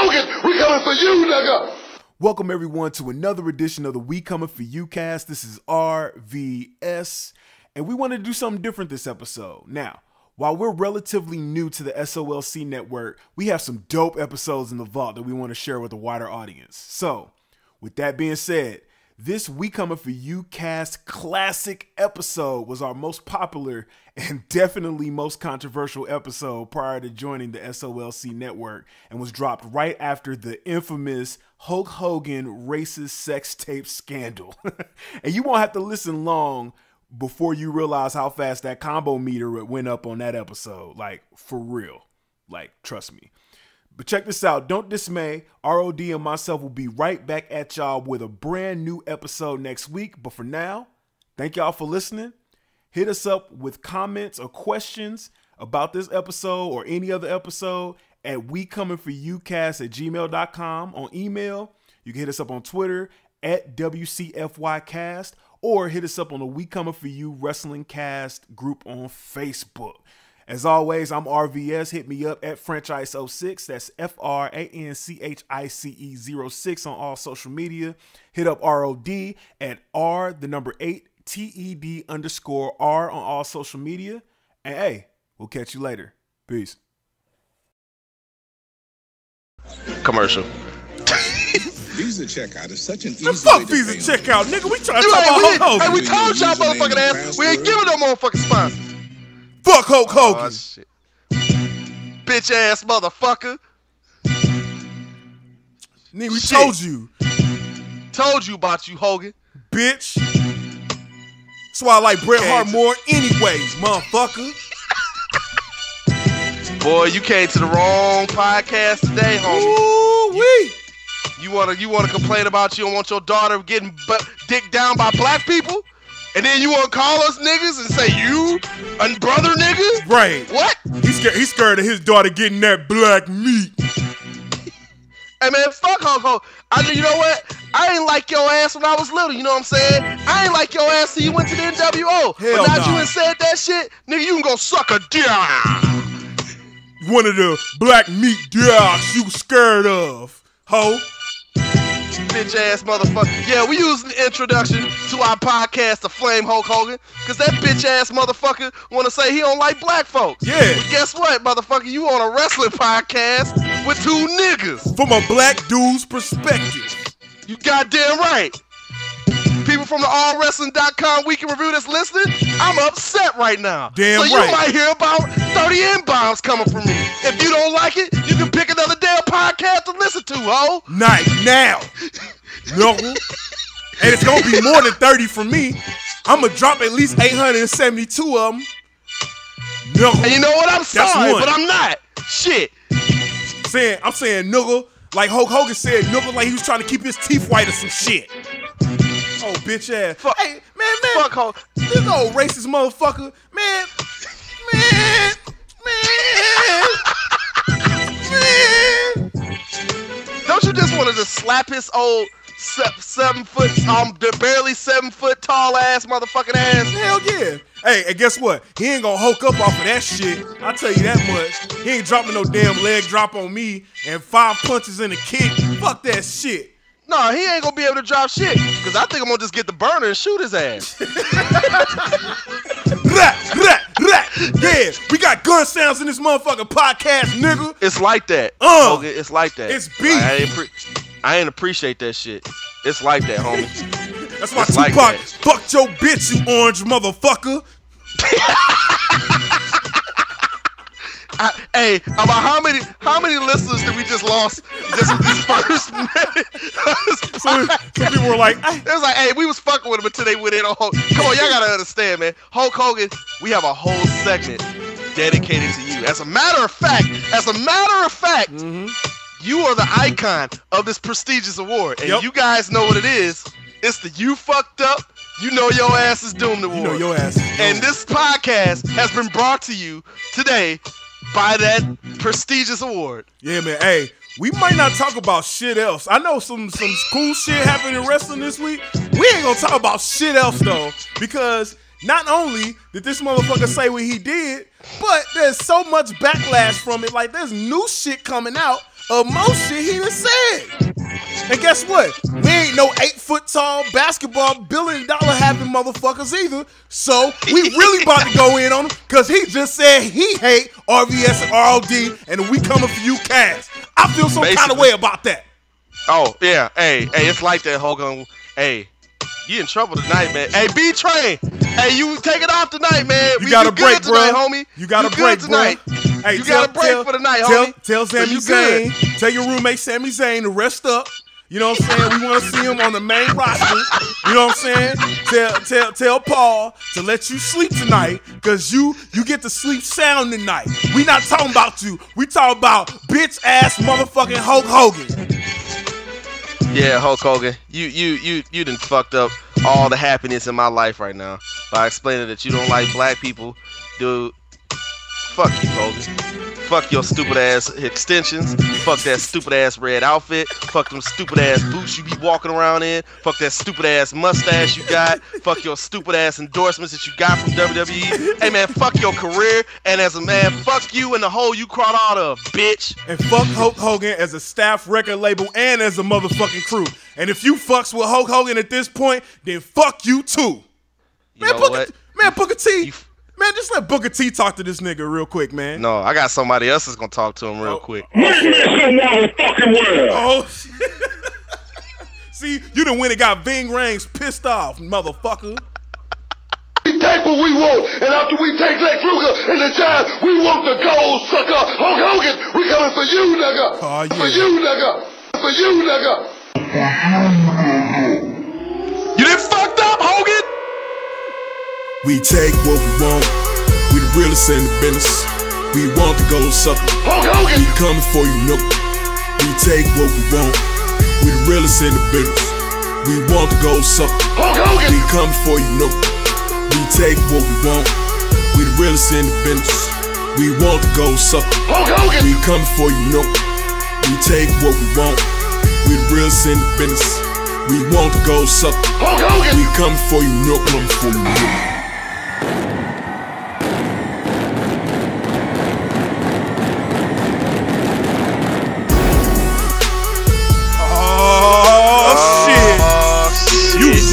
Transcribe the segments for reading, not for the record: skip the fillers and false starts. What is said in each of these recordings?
Hogan, we coming for you, nigga. Welcome everyone to another edition of the We Coming For You cast. This is RVS, and we wanted to do something different this episode. Now, while we're relatively new to the SOLC network, we have some dope episodes in the vault that we want to share with a wider audience. So, with that being said, this We Coming For You cast classic episode was our most popular and definitely most controversial episode prior to joining the SOLC network, and was dropped right after the infamous Hulk Hogan racist sex tape scandal. And you won't have to listen long before you realize how fast that combo meter went up on that episode. Like, for real. Like, trust me. But check this out. Don't dismay. ROD and myself will be right back at y'all with a brand new episode next week. But for now, thank y'all for listening. Hit us up with comments or questions about this episode or any other episode at wecomingforyoucast@gmail.com. On email, you can hit us up on Twitter at WCFYcast, or hit us up on the We Coming For You Wrestling Cast group on Facebook. As always, I'm RVS. Hit me up at Franchice06. That's FRANCHICE06 on all social media. Hit up ROD at R8TED_R on all social media. And hey, we'll catch you later. Peace. Commercial. Visa checkout is such an easy The fuck Visa checkout, nigga? We trying to talk about Hulk Hogan. Hey, we told y'all motherfucking ass we ain't giving no motherfucking sponsor. Fuck Hulk Hogan. Oh, shit. Bitch ass motherfucker. Nigga, we told you. Told you about you, Hogan. Bitch. That's why I like Bret Hart more anyways, motherfucker. Boy, you came to the wrong podcast today, homie. Ooh-wee. You wanna complain about you don't want your daughter getting dicked down by black people? And then you wanna call us niggas and say you a brother nigga? Right. What? He's scared of his daughter getting that black meat. Hey man, fuck Hulk Hogan. You know what? I ain't like your ass when I was little, you know what I'm saying? I ain't like your ass till you went to the NWO. Hell but now nah. you ain't said that shit, nigga, you can go suck a dick. One of the black meat dicks you scared of, ho. Bitch ass motherfucker. Yeah, we using the introduction to our podcast to flame Hulk Hogan, cause that bitch ass motherfucker wanna say he don't like black folks. Yeah. But guess what, motherfucker? You on a wrestling podcast with two niggas. From a black dude's perspective. You goddamn right. People from the allwrestling.com weekend review that's listening, I'm upset right now. Damn so you right. might hear about 30 inbounds coming from me. If you don't like it, you can pick another damn podcast to listen to, ho. Not now. Knuckle. And it's gonna be more than 30 from me. I'm gonna drop at least 872 of them. Knuckle. And you know what? I'm sorry, one. but I'm not. Shit. I'm saying knuckle, like Hulk Hogan said, knuckle like he was trying to keep his teeth white or some shit. Oh, bitch ass. Fuck. Hey, man. Fuck Hulk. This old racist motherfucker. Man. Don't you just want to just slap his old 7 foot, barely 7 foot tall ass motherfucking ass? Hell yeah. Hey, and guess what? He ain't gonna hulk up off of that shit. I'll tell you that much. He ain't dropping no damn leg drop on me and 5 punches and a kick. Fuck that shit. No, he ain't gonna be able to drop shit. Cause I think I'm gonna just get the burner and shoot his ass. Yeah, we got gun sounds in this motherfucking podcast, nigga. It's like that. Hogan, it's like that. It's beef. I ain't appreciate that shit. It's like that, homie. That's why It's Tupac like that. fucked your bitch, you orange motherfucker. Hey, about how many listeners did we just lost just with this first minute? Some people were like, It was like, hey, we was fucking with him until they went in on Hulk. Come on, y'all gotta understand, man. Hulk Hogan, we have a whole segment dedicated to you. As a matter of fact, you are the icon of this prestigious award. And you guys know what it is. It's the You Fucked Up, You Know Your Ass Is Doomed award. You know your ass is doomed. And this podcast has been brought to you today by that prestigious award. Yeah, man. Hey, we might not talk about shit else. I know some cool shit happened in wrestling this week. We ain't gonna talk about shit else though, because not only did this motherfucker say what he did, but there's so much backlash from it. Like, there's new shit coming out of most shit he done said. And guess what? We ain't no 8-foot tall basketball $1 billion having motherfuckers either. So we really about to go in on him because he just said he hate RVS and ROD and we coming for you Cass. I feel some kind of way about that. Oh, yeah. Hey, it's like that, Hogan. Hey, you in trouble tonight, man. Hey, B-Train. Hey, you take it off tonight, man. You got a break, bro. Homie. You got a break tonight. Hey, you got a break for the night, homie. Tell Sami Zayn, tell your roommate Sami Zayn to rest up. You know what I'm saying? We want to see him on the main roster. You know what I'm saying? Tell Paul to let you sleep tonight because you get to sleep sound tonight. We not talking about you. We talking about bitch ass motherfucking Hulk Hogan. Yeah, Hulk Hogan, you done fucked up all the happiness in my life right now by explaining that you don't like black people. Dude, fuck you, Hogan. Fuck your stupid ass extensions. Fuck that stupid ass red outfit. Fuck them stupid ass boots you be walking around in. Fuck that stupid ass mustache you got. Fuck your stupid ass endorsements that you got from WWE. Hey man, fuck your career. And as a man, fuck you and the hole you crawled out of, bitch. And fuck Hulk Hogan as a staff record label and as a motherfucking crew. And if you fucks with Hulk Hogan at this point, then fuck you too. Booker T. Man, just let Booker T talk to this nigga real quick, man. No, I got somebody else that's gonna talk to him real quick. Oh, shit. See, you done went and got Ving Rhames pissed off, motherfucker. We take what we want, and after we take Lex Luger and the Giants, we want the gold, sucker. Hulk Hogan, we coming for you, nigga. Oh, yeah. For you, nigga. For you, nigga. You done fucked up, Hogan! We take what we want, we the realest in the business. We want the gold sucker. Hulk Hogan! We coming for you, nook. We take what we want, we the realest in the business. We want the gold sucker. Hulk Hogan! We coming for you, nook. We take what we want, we the realest in the business. We want the gold sucker. Hulk Hogan! We coming for you, nook. We take what we want, we the realest in the business. We want the gold sucker. Hulk Hogan! We coming for you, nook. Coming for you, nook.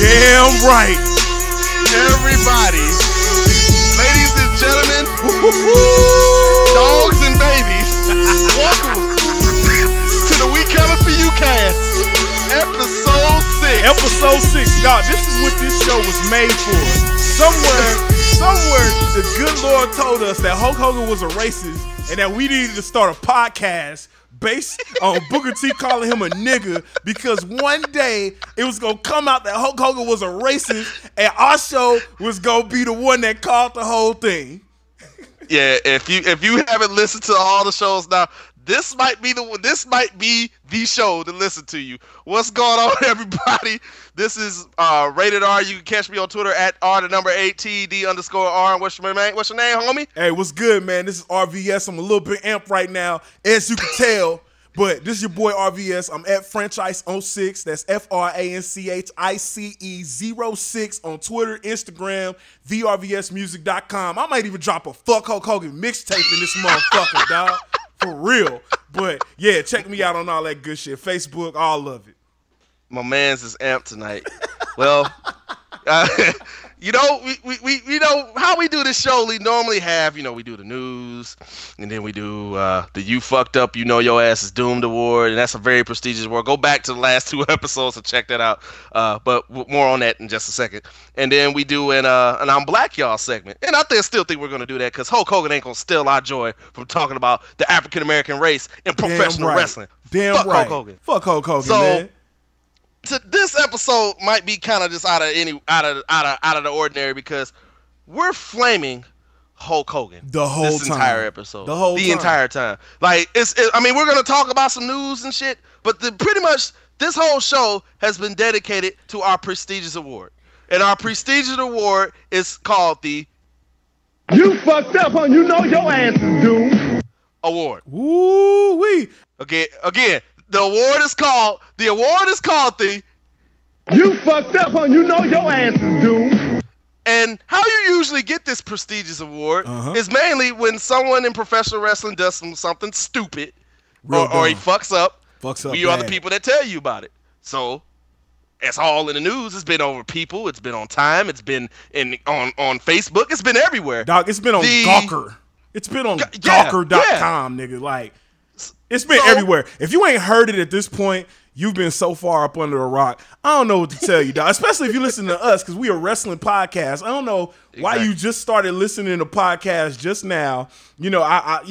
Damn right. Everybody, ladies and gentlemen, dogs and babies, welcome to the We Coming For You cast, episode 6. Episode 6. Y'all, this is what this show was made for. Somewhere, the good Lord told us that Hulk Hogan was a racist and that we needed to start a podcast based on Booker T calling him a nigga because one day it was gonna come out that Hulk Hogan was a racist and our show was gonna be the one that called the whole thing. Yeah, if you haven't listened to all the shows now, this might be the show to listen to you. What's going on, everybody? This is Rated R. You can catch me on Twitter at R8TD_R. What's your name, homie? Hey, what's good, man? This is RVS. I'm a little bit amped right now, as you can tell. But this is your boy RVS. I'm at Franchise06. That's FRANCHICE06 on Twitter, Instagram, thervsmusic.com. I might even drop a Fuck Hulk Hogan mixtape in this motherfucker, dog. For real. But yeah, check me out on all that good shit. Facebook, all of it. My man's is amped tonight. Well, you know, we know how we do this show. We normally have, we do the news, and then we do the You Fucked Up, You Know Your Ass Is Doomed award, and that's a very prestigious award. Go back to the last 2 episodes to check that out. But more on that in just a second. And then we do an I'm Black Y'all segment. And I still think we're going to do that because Hulk Hogan ain't going to steal our joy from talking about the African-American race in professional wrestling. Damn Fuck right. Hulk Hogan. Fuck Hulk Hogan, So, man. So this episode might be kind of just out of the ordinary because we're flaming Hulk Hogan the whole this time. Entire episode, the entire time. Like I mean, we're gonna talk about some news and shit, but pretty much this whole show has been dedicated to our prestigious award, and our prestigious award is called the You Fucked Up, huh? You know your ass is doomed. Award. Woo wee. Again. The award is called the You Fucked Up, huh? You know your ass is doomed. And how you usually get this prestigious award is mainly when someone in professional wrestling does something stupid or he fucks up, we are the bad. people that tell you about it. So it's all in the news. It's been over people. It's been on Time. It's been on Facebook. It's been everywhere. Dog, it's been on Gawker. It's been on Gawker.com, nigga. Like, it's been everywhere. If you ain't heard it at this point, you've been so far up under a rock. I don't know what to tell you, dog. Especially if you listen to us, because we a wrestling podcast. I don't know why you just started listening to podcasts just now. You know, I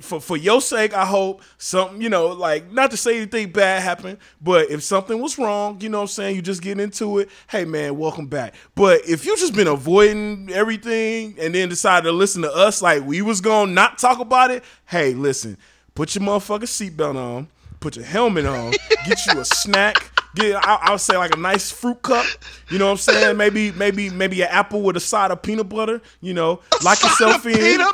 for your sake, I hope something, like, not to say anything bad happened, but if something was wrong, you know what I'm saying, you just get into it. Hey, man, welcome back. But if you just been avoiding everything and then decided to listen to us like we was gonna not talk about it, hey, listen, put your motherfucking seatbelt on. Put your helmet on, get you a snack, I would say like a nice fruit cup, you know what I'm saying? Maybe an apple with a side of peanut butter, lock yourself in. You know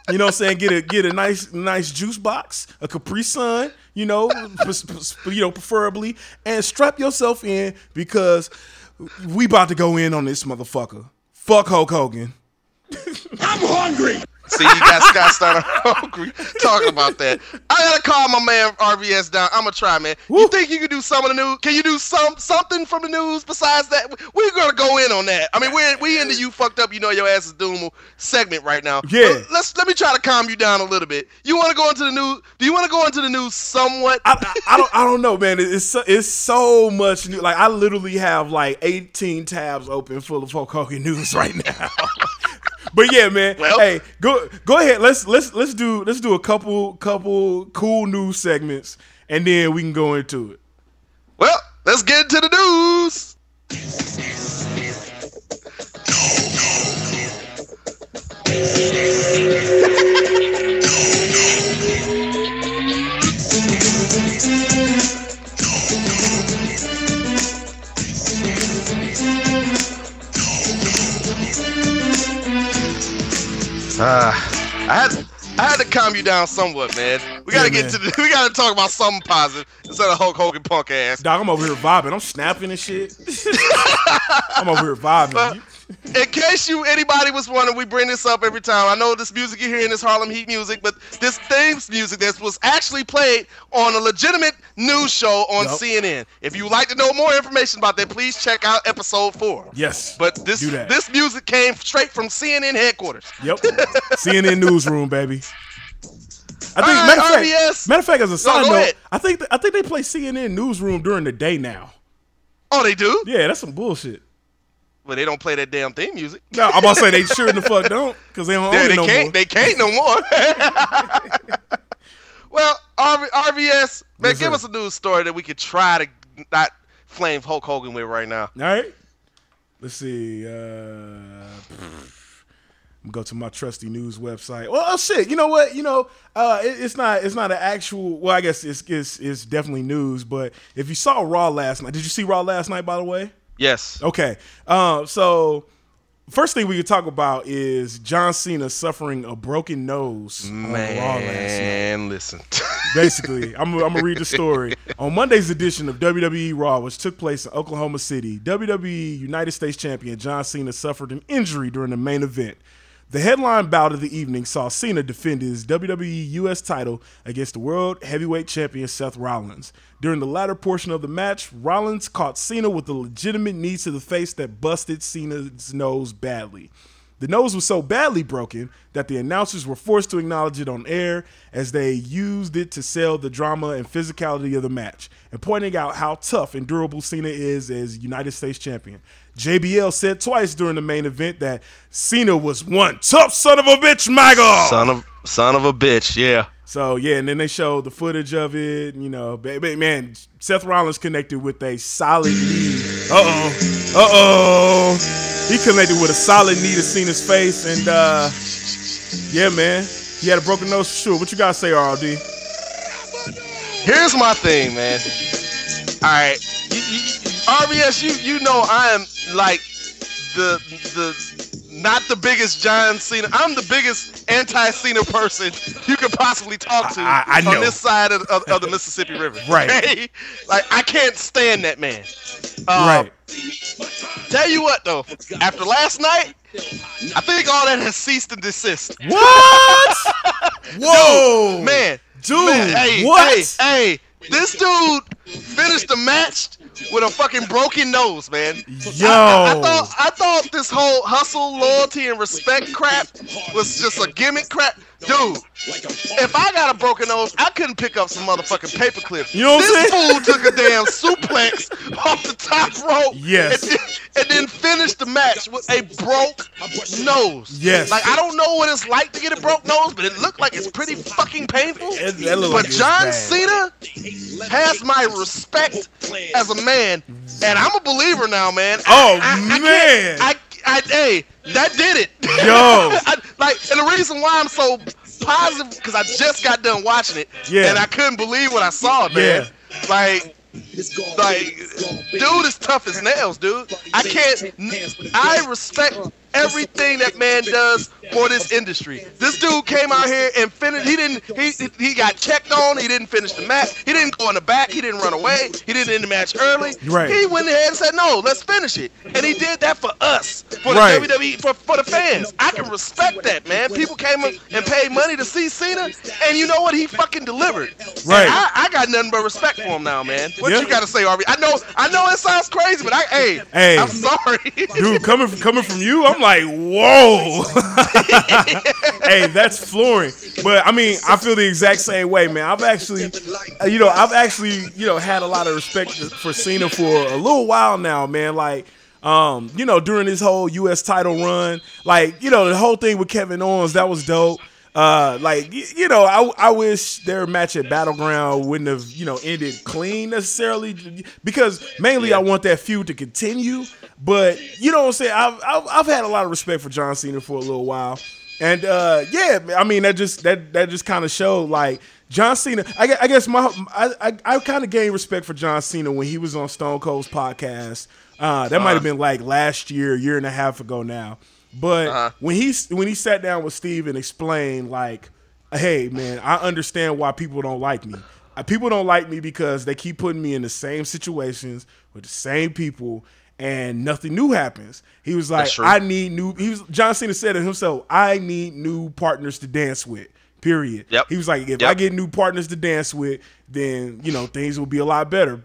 what I'm saying? Get a nice juice box, a Capri Sun, preferably, and strap yourself in because we about to go in on this motherfucker. Fuck Hulk Hogan. I'm hungry. See, you got Scott Steiner hungry talking about that. I gotta call my man RVS down. I'm gonna try, man. Woo. You think you can do some of the news? Can you do something from the news besides that? We're gonna go in on that. I mean, we in the you fucked up, your ass is doomed segment right now. Yeah. But let me try to calm you down a little bit. You want to go into the news? Do you want to go into the news somewhat? I don't know, man. It's so much new. Like, I literally have like 18 tabs open full of Hulk Hogan news right now. But yeah, man. Well, hey, go ahead. Let's do a couple cool news segments, and then we can go into it. Well, let's get into the news. I had to calm you down somewhat, man. We gotta we gotta talk about something positive instead of Hulk Hogan punk ass. Dog, I'm over here vibing. I'm snapping and shit. I'm over here vibing. In case anybody was wondering, we bring this up every time. I know this music you're hearing is Harlem Heat music, but this theme's music that was actually played on a legitimate news show on CNN. If you would like to know more information about that, please check out episode 4. Yes. But this music came straight from CNN headquarters. Yep. CNN newsroom, baby. I think matter of fact, as a side note, I think they play CNN newsroom during the day now. Oh, they do? Yeah, that's some bullshit. But they don't play that damn theme music. No, I'm about to say they sure in the fuck don't, because they don't own it no more. They can't no more. Well, RVS, man, give us a news story that we could try to not flame Hulk Hogan with right now. All right. Let's see. I'm gonna go to my trusty news website. Well, shit. You know what? It's not an actual. Well, I guess it's definitely news. But if you saw Raw last night, did you see Raw last night? By the way. Yes. Okay. So first thing we could talk about is John Cena suffering a broken nose on Raw last night. Man, listen. Basically, I'm gonna read the story. On Monday's edition of WWE Raw, which took place in Oklahoma City, WWE United States Champion John Cena suffered an injury during the main event. The headline bout of the evening saw Cena defend his WWE US title against the World Heavyweight Champion Seth Rollins. During the latter portion of the match, Rollins caught Cena with a legitimate knee to the face that busted Cena's nose badly. The nose was so badly broken that the announcers were forced to acknowledge it on air as they used it to sell the drama and physicality of the match, and pointing out how tough and durable Cena is as United States Champion. JBL said twice during the main event that Cena was one tough son of a bitch, Michael. Son of a bitch, yeah. So, yeah, and then they showed the footage of it. Man, Seth Rollins connected with a solid knee. He connected with a solid knee to Cena's face. And, yeah, man, he had a broken nose for sure. What you got to say, RLD? Here's my thing, man. All right. RBS, you know I am like not the biggest John Cena. I'm the biggest anti-Cena person you could possibly talk to I know. On this side of the Mississippi River. Right. Okay? Like, I can't stand that man. Right. Tell you what, though. After last night, I think all that has ceased and desist. What? Whoa. Dude, man. Dude, Man, hey, what? Hey, this dude finished the match with a fucking broken nose, man. Yo. I thought this whole hustle, loyalty, and respect crap was just a gimmick crap. Dude, if I got a broken nose, I couldn't pick up some motherfucking paperclip. You know what I'm saying? This fool took a damn suplex off the top rope. Yes. And then finished the match with a broke nose. Yes. Like, I don't know what it's like to get a broke nose, but it looked like it's pretty fucking painful. That look But like it's John bad. Cena has my respect as a man, and I'm a believer now, man. Man. Hey, that did it. Yo. And the reason why I'm so positive, because I just got done watching it, Yeah. and I couldn't believe what I saw, man. Like, dude is tough as nails, dude. I respect everything that man does for this industry. This dude came out here and finished. He got checked on. He didn't finish the match. He didn't go in the back. He didn't run away. He didn't end the match early. Right. He went ahead and said, no, let's finish it. And he did that for us, for Right. the WWE, for the fans. I can respect that, man. People came up and paid money to see Cena, and you know what? He fucking delivered. Right. And I got nothing but respect for him now, man. What Yeah. you got to say, RB? I know it sounds crazy, but Hey. I'm sorry. Dude, coming from you, I'm like, whoa. Hey, that's flooring. But I mean, I feel the exact same way, man. I've actually had a lot of respect for Cena for a little while now, man. Like, during this whole U.S. title run, like, the whole thing with Kevin Owens, that was dope. I wish their match at Battleground wouldn't have, ended clean necessarily, because mainly I want that feud to continue. But you know what I'm saying? I've had a lot of respect for John Cena for a little while, and I mean that just kind of showed, like, John Cena. I guess I kind of gained respect for John Cena when he was on Stone Cold's podcast. That might have been like last year and a half ago now. But when he sat down with Steve and explained, like, hey, man, I understand why people don't like me. People don't like me because they keep putting me in the same situations with the same people, and nothing new happens. He was like, I need new. John Cena said it himself. I need new partners to dance with. Period. Yep. He was like, if I get new partners to dance with, then things will be a lot better.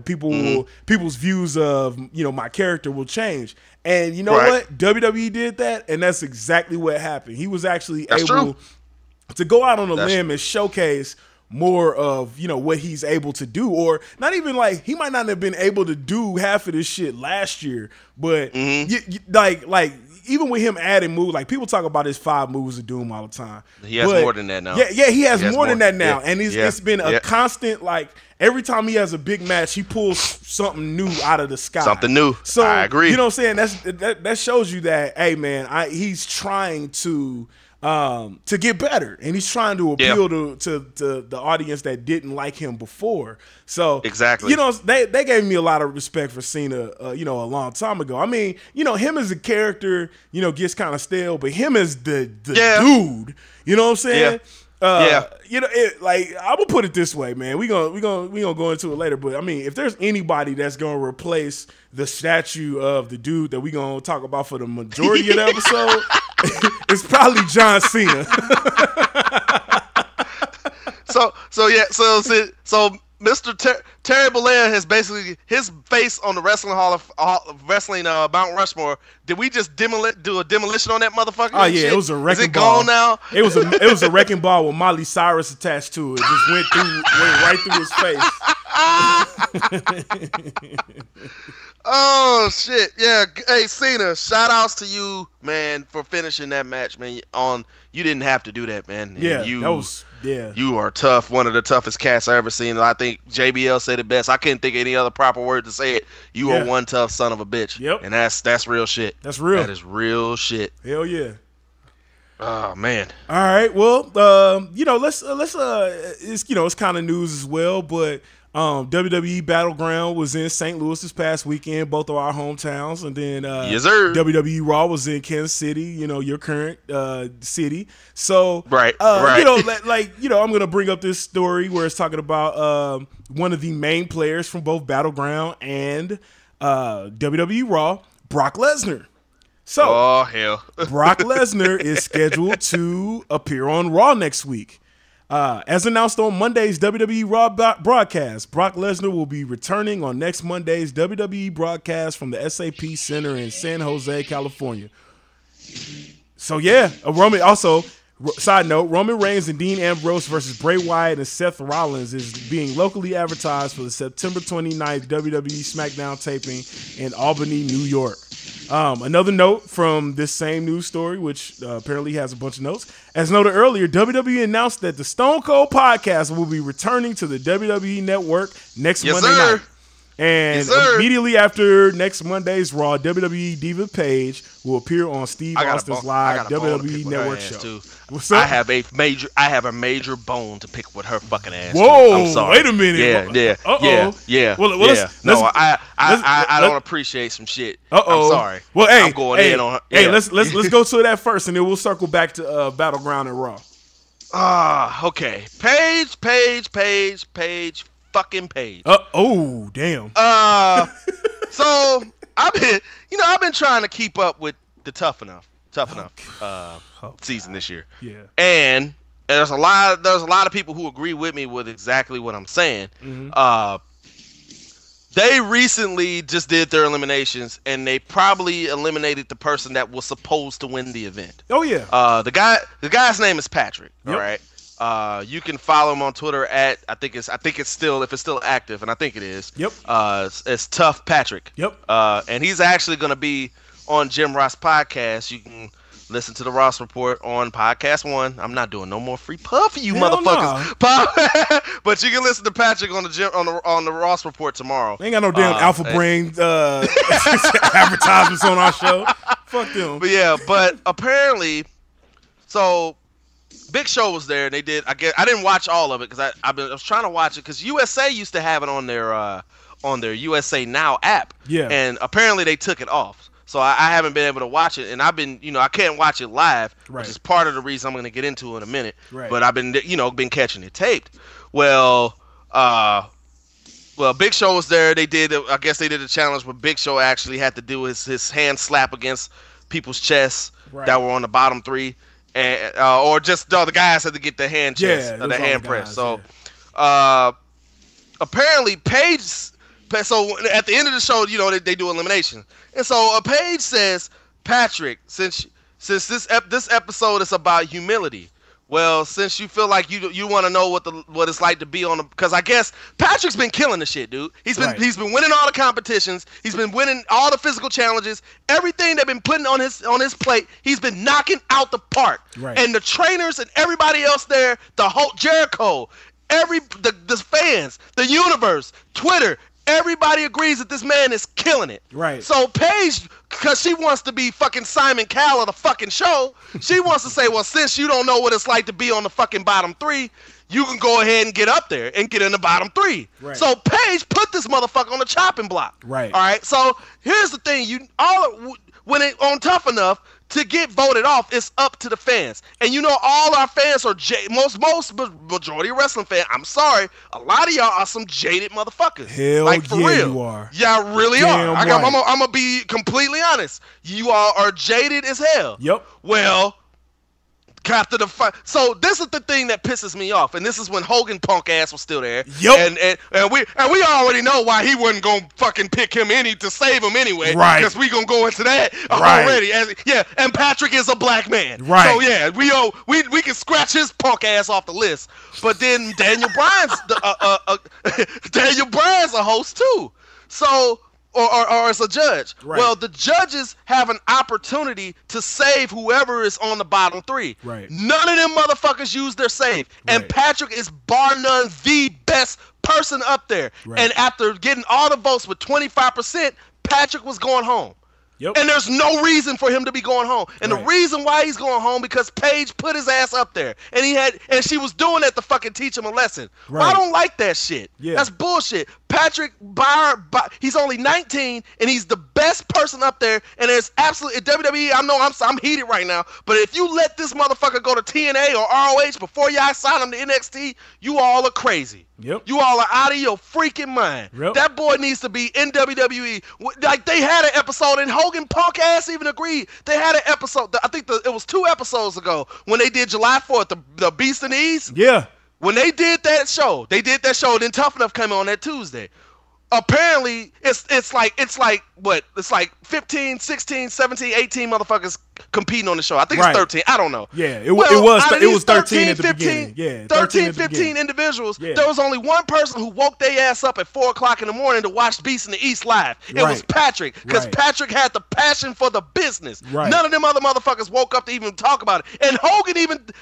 People's views of my character will change. And you know what? WWE did that, and that's exactly what happened. He was actually able to go out on a limb and showcase more of what he's able to do, or not even, like, he might not have been able to do half of this shit last year, but like even with him adding moves, like, people talk about his 5 moves of doom all the time. He has more than that now. Yeah, he has more than that now, and it's been a constant, like, every time he has a big match, he pulls something new out of the sky. Something new. So I agree. You know what I'm saying? That shows you that, hey, man, he's trying to get better, and he's trying to appeal to the audience that didn't like him before. So exactly, they gave me a lot of respect for Cena, a long time ago. I mean, him as a character, gets kind of stale, but him as the dude, you know what I'm saying? Like, I'm gonna put it this way, man. We gonna go into it later, but I mean, if there's anybody that's gonna replace the statue of the dude that we gonna talk about for the majority of the episode, it's probably John Cena. So Mr. Terry Bollea has basically his face on the Wrestling Hall of Wrestling Mount Rushmore. Did we just do a demolition on that motherfucker? Oh yeah, it was a wrecking ball. Is it gone now? It was a wrecking ball with Miley Cyrus attached to it. It just went right through his face. Oh shit, yeah. Hey, Cena, shout outs to you, man, for finishing that match, man. You didn't have to do that, man. You are tough, one of the toughest cats I ever seen. I think JBL said it best. I couldn't think of any other proper word to say it. You are one tough son of a bitch. Yep. And that's real shit. That's real. That is real shit. Hell yeah. Oh man. All right. Well, let's it's kind of news as well, but WWE Battleground was in St. Louis this past weekend, both of our hometowns, and then yes, sir. WWE Raw was in Kansas City, your current city. So right. I'm gonna bring up this story where it's talking about one of the main players from both Battleground and WWE Raw, Brock Lesnar. So, oh hell, Brock Lesnar is scheduled to appear on Raw next week. As announced on Monday's WWE Raw broadcast, Brock Lesnar will be returning on next Monday's WWE broadcast from the SAP Center in San Jose, California. So yeah, Roman also. Side note, Roman Reigns and Dean Ambrose versus Bray Wyatt and Seth Rollins is being locally advertised for the September 29th WWE SmackDown taping in Albany, New York. Another note from this same news story, which apparently has a bunch of notes. As noted earlier, WWE announced that the Stone Cold podcast will be returning to the WWE Network next Monday night. And immediately after next Monday's Raw, WWE Diva Paige will appear on Steve Austin's live WWE Network show. Too. What's up? I have a major bone to pick with her fucking ass. Whoa! Too. I'm sorry. Wait a minute. Yeah. Well, I don't appreciate some shit. I'm sorry. Well, I'm going in on her. Yeah. Hey, let's go to that first, and then we'll circle back to Battleground and Raw. Okay. Paige. Fucking Paige. Oh, damn. So I've been trying to keep up with the Tough Enough season this year. Yeah. And there's a lot of people who agree with me with exactly what I'm saying. Mm-hmm. They recently just did their eliminations, and they probably eliminated the person that was supposed to win the event. Oh yeah. The guy's name is Patrick. Yep. All right. You can follow him on Twitter at I think it's still active, and I think it is. Yep. It's Tough Patrick. Yep. And he's actually going to be on Jim Ross podcast. You can listen to the Ross Report on Podcast One. I'm not doing no more free pub for you motherfuckers. No. But you can listen to Patrick on the Ross Report tomorrow. They ain't got no damn alpha brain advertisements on our show. Fuck them. But apparently, so. Big Show was there, and they did. I didn't watch all of it because I was trying to watch it because USA used to have it on their USA Now app. Yeah. And apparently they took it off, so I haven't been able to watch it. And I've been, I can't watch it live, which is part of the reason I'm going to get into it in a minute. Right. But I've been, been catching it taped. Well, Big Show was there. They did. I guess they did a challenge where Big Show actually had to do his hand slap against people's chests that were on the bottom three. And, or just the guys had to get the hand chest, the hand press. So, apparently Paige. So at the end of the show, they do elimination, and so Paige says, Patrick, since this episode is about humility. Well, since you feel like you want to know what it's like to be on because I guess Patrick's been killing the shit, dude. He's been winning all the competitions. He's been winning all the physical challenges. Everything they've been putting on his plate, he's been knocking out the park. Right. And the trainers and everybody else there, the whole Jericho, the fans, the universe, Twitter. Everybody agrees that this man is killing it. Right. So Paige, because she wants to be fucking Simon Cowell of the fucking show, she wants to say, well, since you don't know what it's like to be on the fucking bottom three, you can go ahead and get up there and get in the bottom three. Right. So Paige put this motherfucker on the chopping block. Right. All right. So here's the thing: when it on Tough Enough. To get voted off, it's up to the fans. And all our fans are most majority of wrestling fans. I'm sorry, a lot of y'all are some jaded motherfuckers. Hell like, for real. You are. Y'all really Damn are. right. I'm gonna be completely honest. You all are jaded as hell. Yep. Well, after the fight. So this is the thing that pisses me off, and this is when Hogan punk ass was still there. Yep. And we already know why he wasn't gonna fucking pick him to save him anyway. Right. Because we gonna go into that already. And Patrick is a black man. Right. So yeah, we can scratch his punk ass off the list. But then Daniel Bryan's Daniel Bryan's a host too. So. Or as a judge. Right. Well, the judges have an opportunity to save whoever is on the bottom three. Right. None of them motherfuckers use their save. Right. And Patrick is bar none the best person up there. Right. And after getting all the votes with 25%, Patrick was going home. Yep. And there's no reason for him to be going home. And Right. the reason why he's going home because Paige put his ass up there. And she was doing that to fucking teach him a lesson. Right. Well, I don't like that shit. Yeah. That's bullshit. Patrick he's only 19 and he's the best person up there. And there's absolutely WWE. I know I'm heated right now, but if you let this motherfucker go to TNA or ROH before y'all sign him to NXT, you all are crazy. Yep. You all are out of your freaking mind. Yep. That boy needs to be in WWE. Like they had an episode, and Hogan punk ass even agreed. They had an episode. I think it was 2 episodes ago when they did July 4th, the Beast and Ease. Yeah. when they did that show, then Tough Enough came on that Tuesday. Apparently, it's like 15, 16, 17, 18 motherfuckers competing on the show. I think it's 13. I don't know. Yeah, it was 13 at the 15, beginning. Yeah, 13, 15 individuals. Yeah. There was only one person who woke their ass up at 4 o'clock in the morning to watch Beast in the East live. It was Patrick, because Patrick had the passion for the business. Right. None of them other motherfuckers woke up to even talk about it. And Hogan and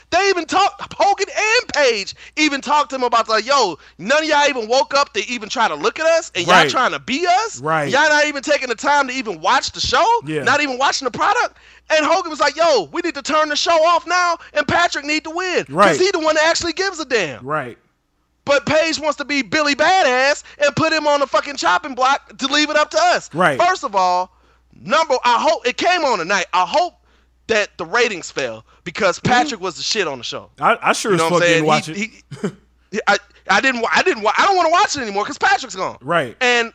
Paige even talked to him about, like, yo, none of y'all even woke up to even try to look at us, and y'all trying to be us. Right. Y'all not even taking the time to even watch the show. Yeah. Not even watching the product. And Hogan was like, yo, we need to turn the show off now, and Patrick need to win. Because he the one that actually gives a damn. Right. But Paige wants to be Billy Badass and put him on the fucking chopping block to leave it up to us. Right. First of all, I hope it came on tonight. I hope that the ratings fell because Patrick was the shit on the show. I sure as fuck didn't watch it. I don't want to watch it anymore because Patrick's gone. Right. And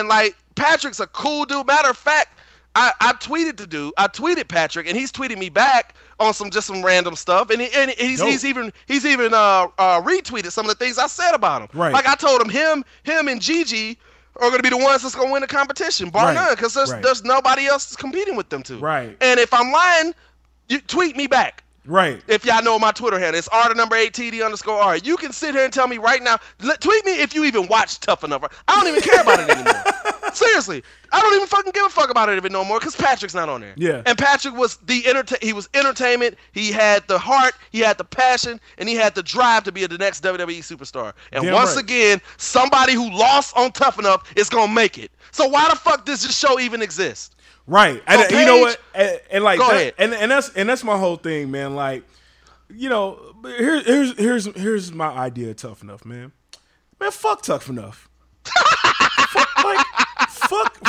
like, Patrick's a cool dude. Matter of fact, I tweeted Patrick, and he's tweeted me back on some random stuff, and he's even retweeted some of the things I said about him. Right. Like, I told him and Gigi are going to be the ones that's going to win the competition, bar none, because there's nobody else competing with them two. Right. And if I'm lying, you tweet me back. Right. If y'all know my Twitter handle, it's R8TD_R. You can sit here and tell me right now. Tweet me if you even watch Tough Enough. I don't even care about it anymore. Seriously, I don't even fucking give a fuck about it no more because Patrick's not on there. Yeah. And Patrick was he was entertainment. He had the heart, he had the passion, and he had the drive to be the next WWE superstar. And once again, somebody who lost on Tough Enough is gonna make it. So why the fuck does this show even exist? Right. So and Paige, you know what? And like go that, ahead. and that's my whole thing, man. Like, you know, here's my idea of Tough Enough, man. Man, fuck Tough Enough.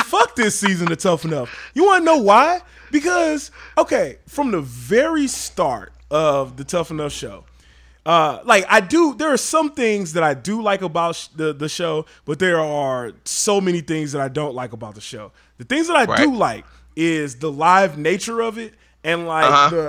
fuck this season of Tough Enough. You want to know why? Because, okay, from the very start of the Tough Enough show, there are some things that I do like about the show, but there are so many things that I don't like about the show. The things that I do like is the live nature of it, and like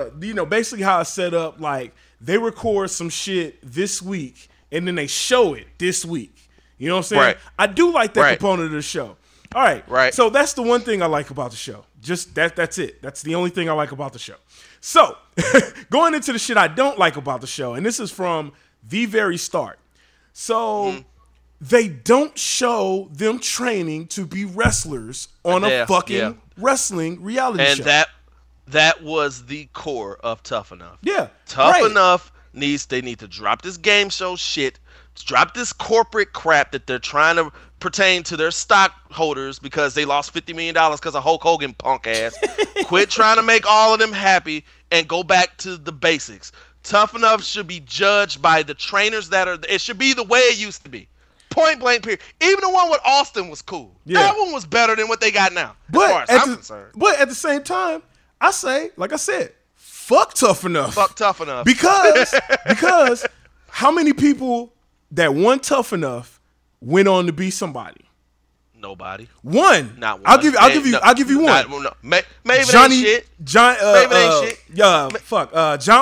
basically how it's set up. Like, they record some shit this week and then they show it this week. You know what I'm saying? Right. I do like that component of the show. All right. Right. So that's the one thing I like about the show. Just that's it. That's the only thing I like about the show. So going into the shit I don't like about the show, and this is from the very start. So they don't show them training to be wrestlers on a fucking wrestling reality show. And that was the core of Tough Enough. Yeah. Tough Enough they need to drop this game show shit, drop this corporate crap that they're trying to pertain to their stockholders because they lost $50 million because of Hulk Hogan punk ass. Quit trying to make all of them happy and go back to the basics. Tough Enough should be judged by the trainers it should be the way it used to be. Point blank period. Even the one with Austin was cool. Yeah. That one was better than what they got now, as far as I'm concerned. But at the same time, I say, like I said, fuck Tough Enough. Fuck Tough Enough. Because how many people that won Tough Enough went on to be somebody? Nobody. One. Not one. I'll give you one. Maybe Johnny shit. John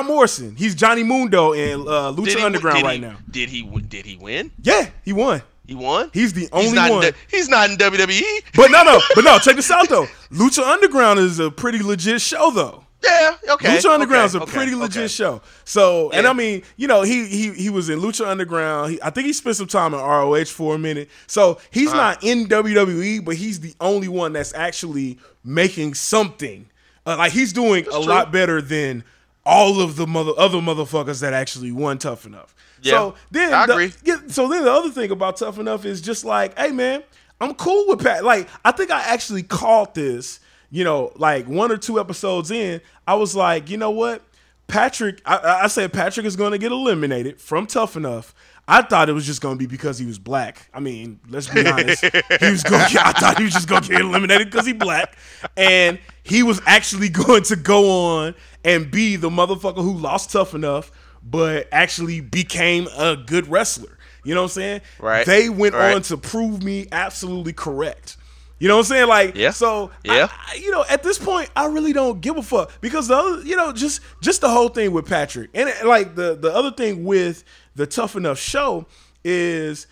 Morrison. He's Johnny Mundo in Lucha Underground right now. Did he win? Yeah, he won. He won? He's the only one. He's not in WWE. But no, check this out though. Lucha Underground is a pretty legit show though. Yeah, okay. Lucha Underground is a pretty legit show. So, and I mean, you know, he was in Lucha Underground. I think he spent some time in ROH for a minute. So he's not in WWE, but he's the only one that's actually making something. Like, he's doing a lot better than all of the other motherfuckers that actually won Tough Enough. Yeah, so then I agree. So then the other thing about Tough Enough is just like, hey man, I'm cool with Pat. Like, I think I actually called this. You know, like 1 or 2 episodes in, I was like, you know what? Patrick, I said Patrick is going to get eliminated from Tough Enough. I thought it was just going to be because he was black. I mean, let's be honest. I thought he was just going to get eliminated because he's black. And he was actually going to go on and be the motherfucker who lost Tough Enough, but actually became a good wrestler. You know what I'm saying? Right. They went on to prove me absolutely correct. You know what I'm saying? Like, so, at this point, I really don't give a fuck because the other, just the whole thing with Patrick and like the other thing with the Tough Enough show is,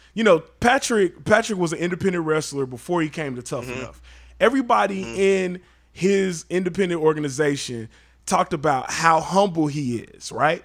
Patrick was an independent wrestler before he came to Tough Enough. Everybody in his independent organization talked about how humble he is, right?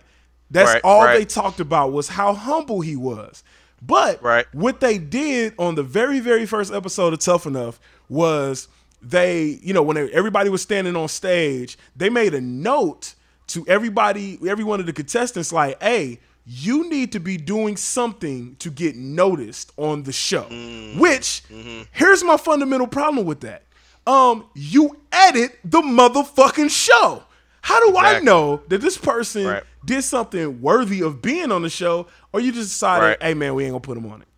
That's all they talked about was how humble he was. But what they did on the very, very first episode of Tough Enough was they, when everybody was standing on stage, they made a note to every one of the contestants like, hey, you need to be doing something to get noticed on the show. Which, here's my fundamental problem with that. You edit the motherfucking show. How do I know that this person did something worthy of being on the show, or you just decided, hey man, we ain't gonna put him on it?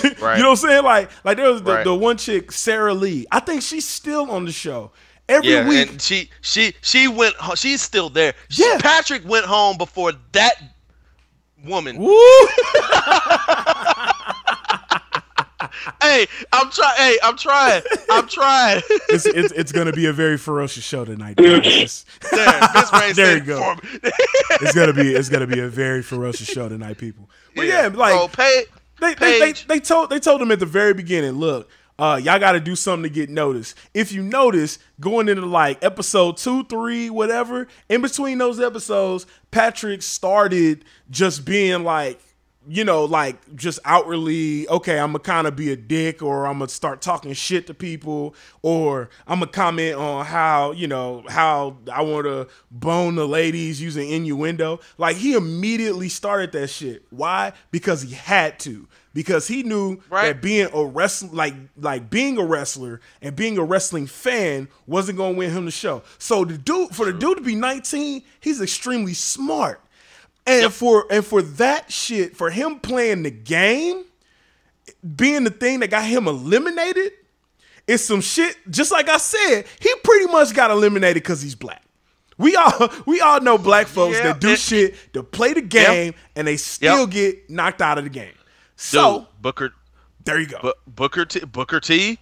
You know what I'm saying? Like there was the one chick, Sarah Lee. I think she's still on the show. Every week. And she went. She's still there. Yeah. Patrick went home before that woman. Woo! Hey, I'm trying. It's gonna be a very ferocious show tonight. There you go. It's gonna be a very ferocious show tonight, people. But they told them at the very beginning, look, y'all got to do something to get noticed. If you notice, going into like episode 2, 3, whatever, in between those episodes, Patrick started just being like, just outwardly, okay, I'm going to kind of be a dick, or I'm going to start talking shit to people, or I'm going to comment on how, how I want to bone the ladies using innuendo. Like, he immediately started that shit. Why? Because he had to. Because he knew that being a wrestler, like being a wrestler and being a wrestling fan wasn't going to win him the show. So the dude to be 19, he's extremely smart. And for that shit, for him playing the game, being the thing that got him eliminated, is some shit. Just like I said, he pretty much got eliminated because he's black. We all know black folks that do shit to play the game and they still get knocked out of the game. So dude, Booker, there you go. Booker T,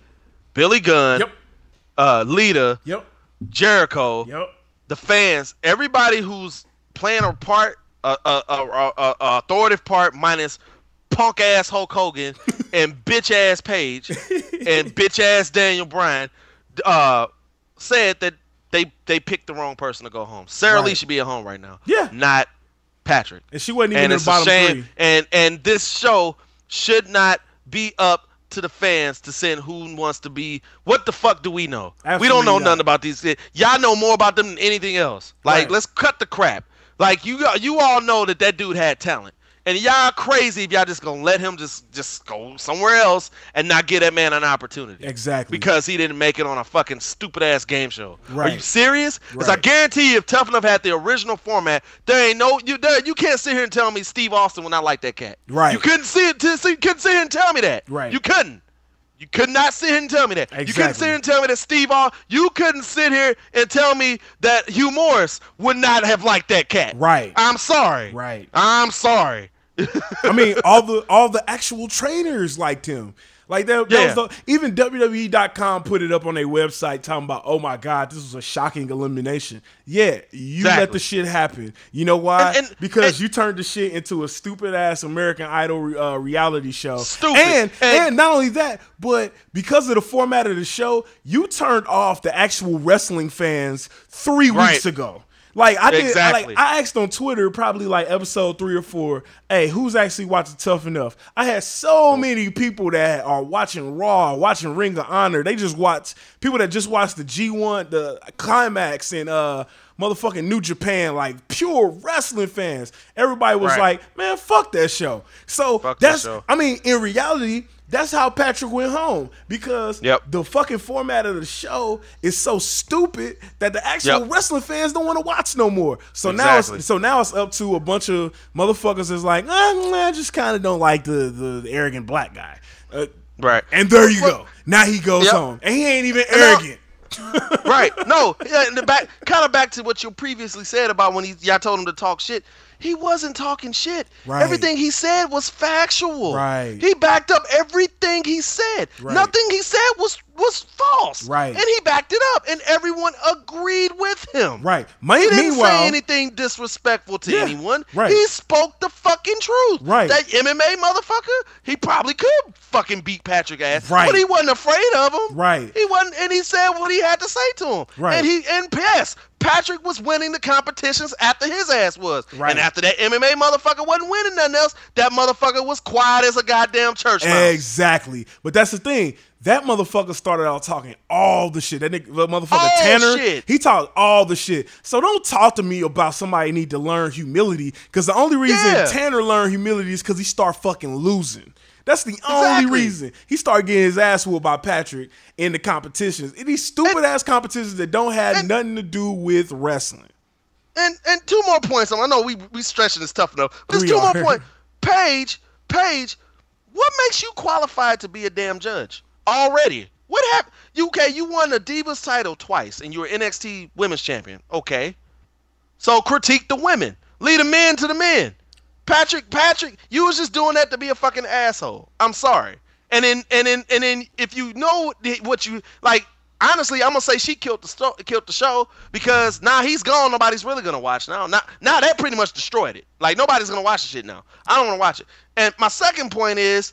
Billy Gunn, Lita, Jericho, the fans, everybody who's playing a part. Authoritative part minus punk ass Hulk Hogan and bitch ass Paige and bitch ass Daniel Bryan said that they picked the wrong person to go home. Sarah Lee should be at home right now. Yeah, not Patrick. And she wasn't even in the bottom 3. And this show should not be up to the fans to send who wants to be. What the fuck do we know? Absolutely, we don't know nothing about these kids. Y'all know more about them than anything else. Like, let's cut the crap. Like, you all know that dude had talent. And y'all crazy if y'all just gonna let him just go somewhere else and not give that man an opportunity. Exactly. Because he didn't make it on a fucking stupid ass game show. Right. Are you serious? Because I guarantee you, if Tough Enough had the original format, there ain't no you can't sit here and tell me Steve Austin would not like that cat. Right. You couldn't sit here and tell me that. Right. You couldn't. You could not sit here and tell me that. Exactly. You couldn't sit here and tell me that Steve Austin. You couldn't sit here and tell me that Hugh Morris would not have liked that cat. Right. I'm sorry. Right. I'm sorry. I mean, all the actual trainers liked him. Like even WWE.com put it up on their website talking about, oh my God, this was a shocking elimination. Yeah, you let the shit happen. You know why? Because you turned the shit into a stupid ass American Idol reality show. Stupid. And not only that, but because of the format of the show, you turned off the actual wrestling fans 3 weeks ago. Like I did, I asked on Twitter probably like episode 3 or 4, hey, who's actually watching Tough Enough? I had so many people that are watching Raw, watching Ring of Honor. They just watch people that just watch the G1, the Climax, and motherfucking New Japan, like pure wrestling fans. Everybody was like, man, fuck that show. So I mean, in reality, that's how Patrick went home, because the fucking format of the show is so stupid that the actual wrestling fans don't want to watch no more. So now it's up to a bunch of motherfuckers that's like, I just kind of don't like the arrogant black guy. Right. And there you go. Now he goes home, and he ain't even arrogant. Right. No. Yeah. In the back, kind of back to what you previously said about when y'all told him to talk shit. He wasn't talking shit. Right. Everything he said was factual. Right. He backed up everything he said. Right. Nothing he said was was false. Right. And he backed it up, and everyone agreed with him. Right. He didn't say anything disrespectful to anyone. Right. He spoke the fucking truth. Right. That MMA motherfucker, he probably could fucking beat Patrick ass. Right. But he wasn't afraid of him. Right. He wasn't, and he said what he had to say to him. Right. And yes, Patrick was winning the competitions after his ass was. Right. And after that MMA motherfucker wasn't winning nothing else, that motherfucker was quiet as a goddamn church mouse. Exactly. But that's the thing. That motherfucker started out talking all the shit. That motherfucker all Tanner, shit. He talked all the shit. So don't talk to me about somebody need to learn humility, because the only reason Tanner learned humility is because he started fucking losing. That's the only reason. He started getting his ass whooped by Patrick in the competitions. And these stupid ass competitions that don't have nothing to do with wrestling. And two more points. I know we stretching this tough enough, but there's two more points. Paige, what makes you qualified to be a damn judge already? What happened? You won the Divas title twice, and you were NXT Women's Champion. Okay, so critique the women, lead the men to the men. Patrick, you was just doing that to be a fucking asshole. I'm sorry. And then if you know what you like, honestly, I'm gonna say she killed the show, because now he's gone. Nobody's really gonna watch now. Now that pretty much destroyed it. Like, nobody's gonna watch the shit now. I don't want to watch it. And my second point is,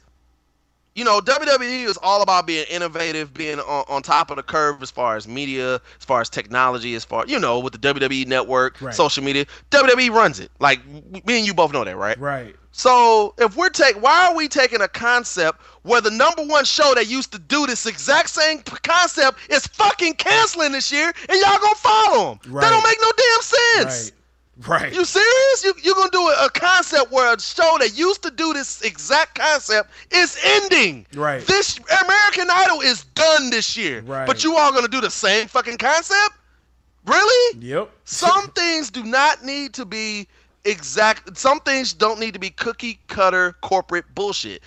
WWE is all about being innovative, being on top of the curve as far as media, as far as technology, as far, with the WWE network, social media. WWE runs it. Like, me and you both know that, right? Right. So if why are we taking a concept where the #1 show that used to do this exact same concept is fucking canceling this year, and y'all gonna follow them? Right. That don't make no damn sense. Right. You serious? You're going to do a concept where a show that used to do this exact concept is ending. Right. This American Idol is done this year. Right. But you all going to do the same fucking concept? Really? Yep. Some things do not need to be exact. Some things don't need to be cookie cutter corporate bullshit.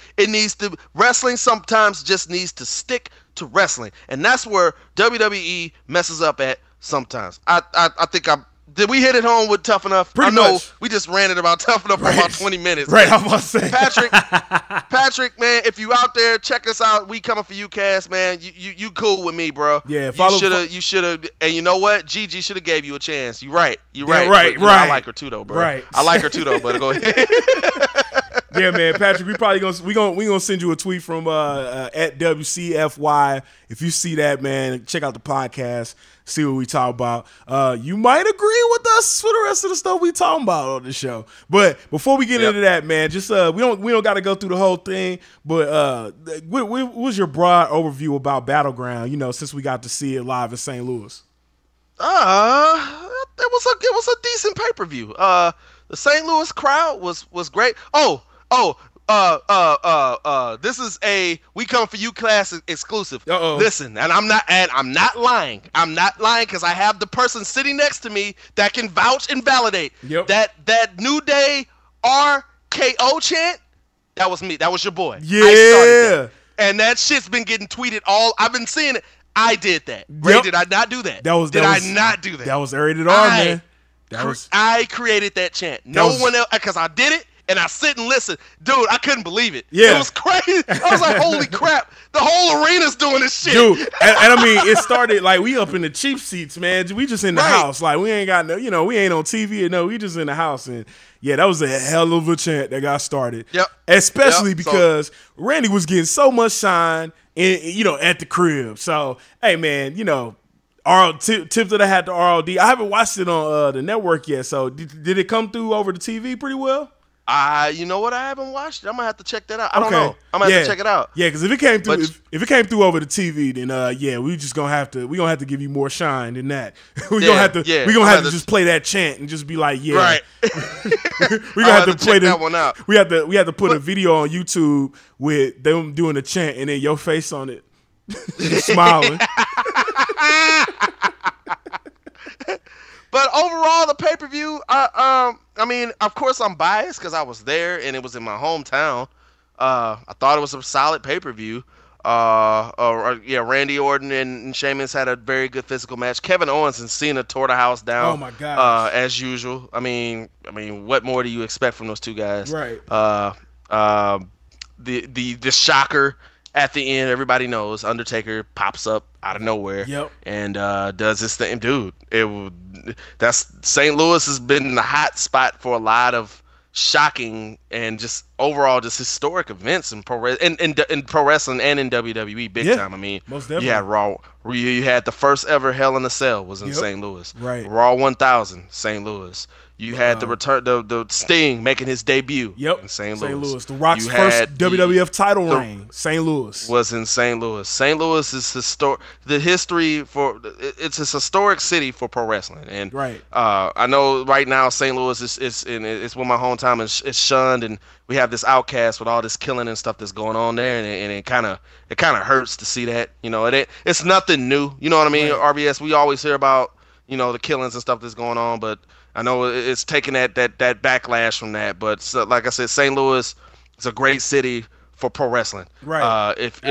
Wrestling sometimes just needs to stick to wrestling. And that's where WWE messes up at sometimes. I think did we hit it home with Tough Enough? Pretty much. We just ranted about Tough Enough for about 20 minutes. Right, I'm about to say. Patrick, man, if you out there, check us out. We coming for you, cast, man. You cool with me, bro. Yeah, you should have, and you know what? Gigi should have gave you a chance. You right. Right. I like her too, though, bro. Right. I like her too, though, but go ahead. Yeah, man, Patrick, we gonna send you a tweet from at WCFY. If you see that, man, check out the podcast, see what we talk about. You might agree with us for the rest of the stuff we talking about on the show. But before we get into that, man, just we don't got to go through the whole thing. But what was your broad overview about Battleground? Since we got to see it live in St. Louis. It was a decent pay-per-view. The St. Louis crowd was great. This is a We Come For You class exclusive. Listen, and I'm not lying. I'm not lying, because I have the person sitting next to me that can vouch and validate. Yep. That New Day RKO chant, that was me. That was your boy. Yeah. I started that. And that shit's been getting tweeted I've been seeing it. I did that. Ray, did I not do that? Did I not do that? That was rated R, man. I created that chant. No one else, because I did it. And I sit and listen. Dude, I couldn't believe it. Yeah. It was crazy. I was like, holy crap. The whole arena's doing this shit. Dude, and I mean, it started like we up in the cheap seats, man. We just in the house. Like, we ain't got no, we ain't on TV. We just in the house. And yeah, that was a hell of a chant that got started. Yep. Especially because Randy was getting so much shine at the crib. So, hey, man, tips that I had to RLD. I haven't watched it on the network yet. So did it come through over the TV pretty well? You know what? I haven't watched it. I'm gonna have to check that out. I don't know. I'm gonna have to check it out. Yeah, because if it came through, if it came through over the TV, then we just gonna have to give you more shine than that. We're gonna have to just play that chant and just be like, yeah, right. We're gonna have to play that one out. We have to put a video on YouTube with them doing the chant and then your face on it, smiling. But overall, the pay-per-view, I mean, of course I'm biased because I was there and it was in my hometown. I thought it was a solid pay-per-view. Randy Orton and Sheamus had a very good physical match. Kevin Owens and Cena tore the house down. Oh my god! As usual. I mean, what more do you expect from those two guys? Right. The shocker at the end, everybody knows Undertaker pops up out of nowhere. Yep. And does this thing, dude. That's St. Louis has been the hot spot for a lot of shocking and just overall just historic events in pro wrestling and in pro wrestling and in WWE big time. I mean, most definitely. You had Raw. You had the first ever Hell in a Cell was in St. Louis. Right. Raw 1000, St. Louis. You had the return, the Sting making his debut in St. Louis. The Rock's first WWF title reign, St. Louis. Was in St. Louis. St. Louis is it's a historic city for pro wrestling. And I know right now St. Louis is when my hometown is shunned, and we have this outcast with all this killing and stuff that's going on there, and it kind of hurts to see that. You know, it's nothing new. You know what I mean? RBS, we always hear about, you know, the killings and stuff that's going on, but I know it's taking that backlash from that, but like I said, St. Louis is a great city for pro wrestling. Right. If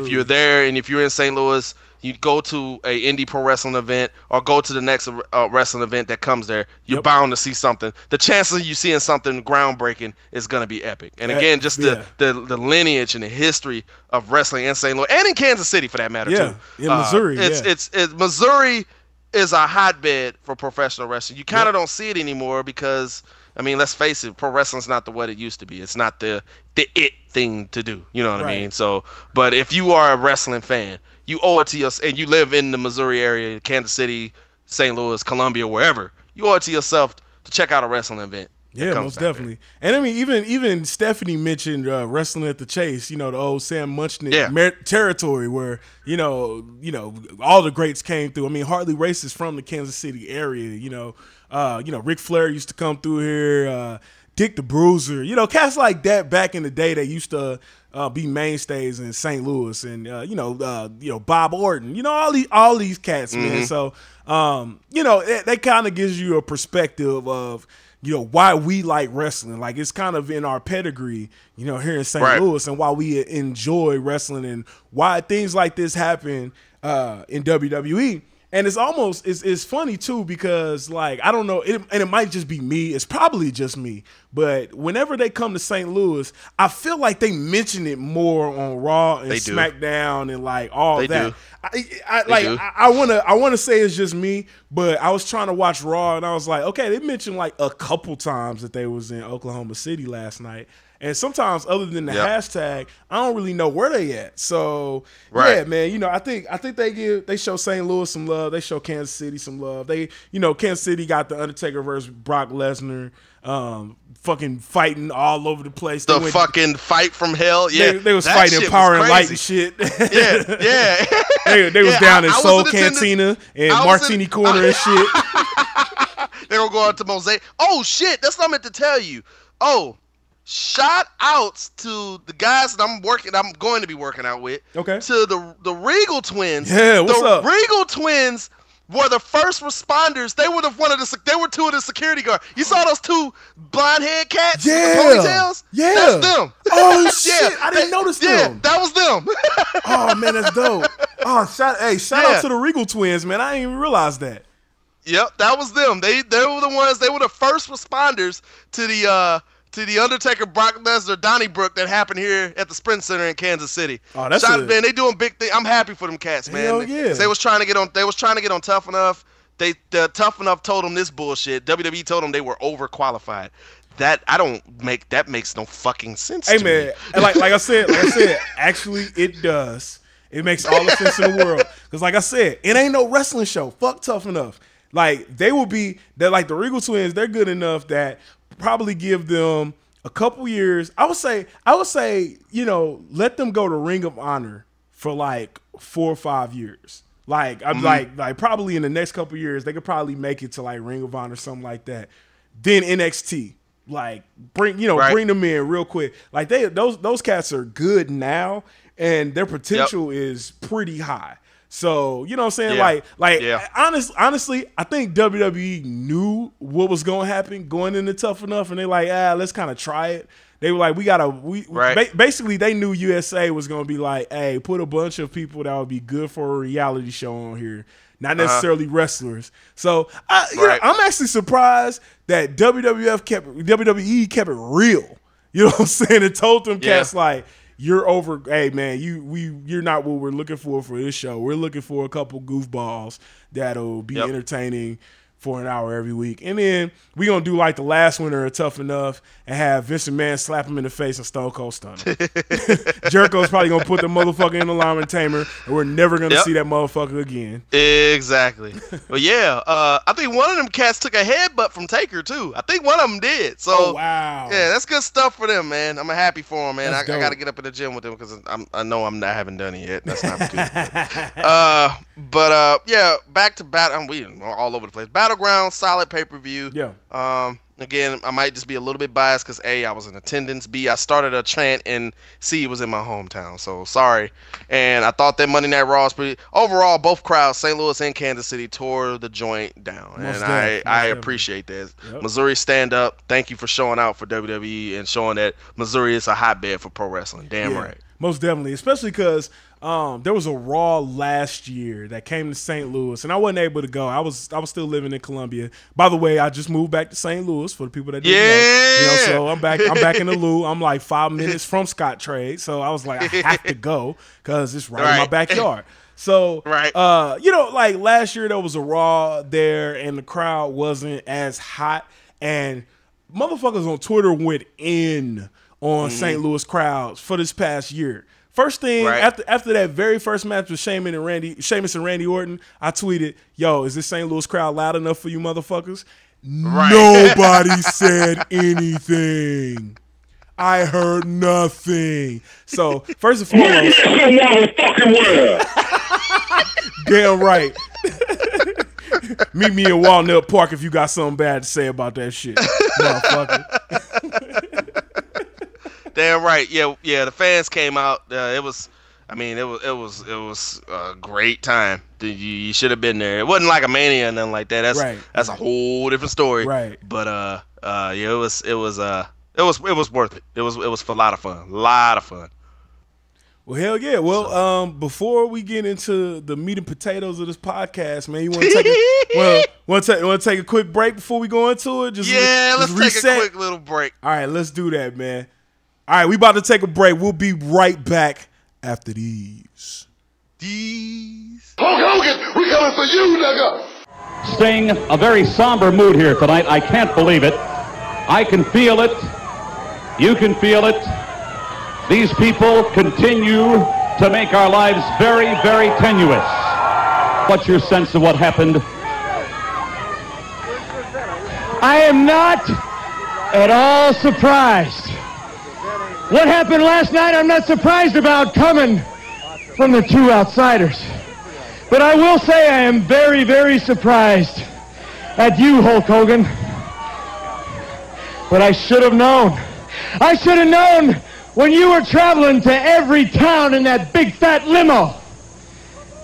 you're there and if you're in St. Louis, you go to a indie pro wrestling event or go to the next wrestling event that comes there, you're bound to see something. The chances of you seeing something groundbreaking is going to be epic. And again, just the lineage and the history of wrestling in St. Louis and in Kansas City for that matter too. In Missouri. It's Missouri is a hotbed for professional wrestling. You kind of don't see it anymore because, I mean, let's face it, pro wrestling's not what it used to be. It's not the it thing to do. You know what I mean? So, but if you are a wrestling fan, you owe it to yourself, and you live in the Missouri area, Kansas City, St. Louis, Columbia, wherever, you owe it to yourself to check out a wrestling event. Yeah, most definitely. And I mean, even Stephanie mentioned wrestling at the Chase. You know, the old Sam Munchnick territory where you know all the greats came through. I mean, Harley Race is from the Kansas City area. You know, Ric Flair used to come through here. Dick the Bruiser. You know, cats like that back in the day that used to be mainstays in St. Louis, and Bob Orton. You know, all these cats, man. So that kind of gives you a perspective of, you know, why we like wrestling. Like, it's kind of in our pedigree, you know, here in St. Louis, and why we enjoy wrestling and why things like this happen in WWE. And it's funny too, because, like, I don't know, and it might just be me. It's probably just me. But whenever they come to St. Louis, I feel like they mention it more on Raw and SmackDown and like all that. I want to say it's just me, but I was trying to watch Raw and I was like, okay, they mentioned like a couple times that they was in Oklahoma City last night. And sometimes, other than the hashtag, I don't really know where they at. So yeah, man, you know, I think they show St. Louis some love. They show Kansas City some love. Kansas City got the Undertaker versus Brock Lesnar, fucking fighting all over the place. The fucking fight from hell. Yeah, they was fighting Power and Light and shit. Yeah. They was down in Soul Cantina and Martini Corner and shit. They gonna go out to Mosaic. Oh shit, that's what I meant to tell you. Oh. Shout outs to the guys that I'm going to be working out with. Okay. To the Regal Twins. Yeah, what's up? The Regal Twins were the first responders. They were two of the security guards. You saw those two blonde head cats with the ponytails? Yeah. That's them. Oh shit. I didn't notice them. Yeah, that was them. Oh man, that's dope. Oh, shout out to the Regal Twins, man. I didn't even realize that. Yep, that was them. They were the ones, they were the first responders to the Undertaker, Brock Lesnar, Donnybrook that happened here at the Sprint Center in Kansas City. Oh, that's man. They doing big thing. I'm happy for them cats, man. Hell yeah. They was trying to get on Tough Enough. Tough Enough told them this bullshit. WWE told them they were overqualified. That makes no fucking sense. Hey to man, me. And like I said, actually it does. It makes all the sense in the world. Because like I said, it ain't no wrestling show. Fuck Tough Enough. Like they're like the Regal Twins. They're good enough that probably give them a couple years. I would say, you know, let them go to Ring of Honor for like 4 or 5 years. Like I'm like probably in the next couple years they could probably make it to like Ring of Honor, something like that. Then NXT, like bring them in real quick. Like those cats are good now, and their potential is pretty high. So, you know what I'm saying? Honestly, I think WWE knew what was going to happen going into Tough Enough, and they like, let's kind of try it. They were like, basically they knew USA was going to be like, hey, put a bunch of people that would be good for a reality show on here, not necessarily wrestlers. So, I'm actually surprised that WWE kept it real. You know what I'm saying? And told them cats like, you're over. Hey man, you're not what we're looking for this show. We're looking for a couple goofballs that'll be entertaining for an hour every week. And then we're going to do like the last winner of Tough Enough and have Vince McMahon slap him in the face and Stone Cold stun him. Jericho's probably going to put the motherfucker in the lineman tamer, and we're never going to see that motherfucker again. Exactly. But yeah, I think one of them cats took a headbutt from Taker too. I think one of them did. So wow. Yeah, that's good stuff for them, man. I'm happy for them, man. I got to get up in the gym with them because I know I haven't done it yet. That's not good. But yeah, back to we all over the place. Battleground, solid pay-per-view. Yeah. Again, I might just be a little bit biased because A, I was in attendance. B, I started a chant, and C, it was in my hometown. So sorry. And I thought that Monday Night Raw was pretty. Overall, both crowds, St. Louis and Kansas City, tore the joint down, and I appreciate that. Yep. Missouri, stand up. Thank you for showing out for WWE and showing that Missouri is a hotbed for pro wrestling. Damn right. Most definitely, especially because there was a Raw last year that came to St. Louis, and I wasn't able to go. I was still living in Columbia. By the way, I just moved back to St. Louis for the people that didn't know. You know, so I'm back in the Lou. I'm like 5 minutes from Scott Trade, so I was like, I have to go because it's right in my backyard. So, you know, like last year there was a Raw there, and the crowd wasn't as hot, and motherfuckers on Twitter went in on St. Louis crowds for this past year. First thing, after that very first match with Sheamus and Randy Orton, I tweeted, yo, is this St. Louis crowd loud enough for you motherfuckers? Nobody said anything. I heard nothing. So, first and foremost. Damn right. Meet me in Walnut Park if you got something bad to say about that shit, motherfucker. Damn right. Yeah. The fans came out. It was a great time. You should have been there. It wasn't like a Mania or nothing like that. That's a whole different story. Right. But yeah, it was worth it. It was a lot of fun. Well, hell yeah. Well, before we get into the meat and potatoes of this podcast, man, you want to take a quick break before we go into it? Let's take a quick little break. All right, let's do that, man. All right, we about to take a break. We'll be right back after these. Hulk Hogan, we coming for you, nigga. Staying a very somber mood here tonight. I can't believe it. I can feel it. You can feel it. These people continue to make our lives very, very tenuous. What's your sense of what happened? I am not at all surprised. What happened last night, I'm not surprised about coming from the two outsiders. But I will say I am very, very surprised at you, Hulk Hogan. But I should have known. I should have known when you were traveling to every town in that big fat limo.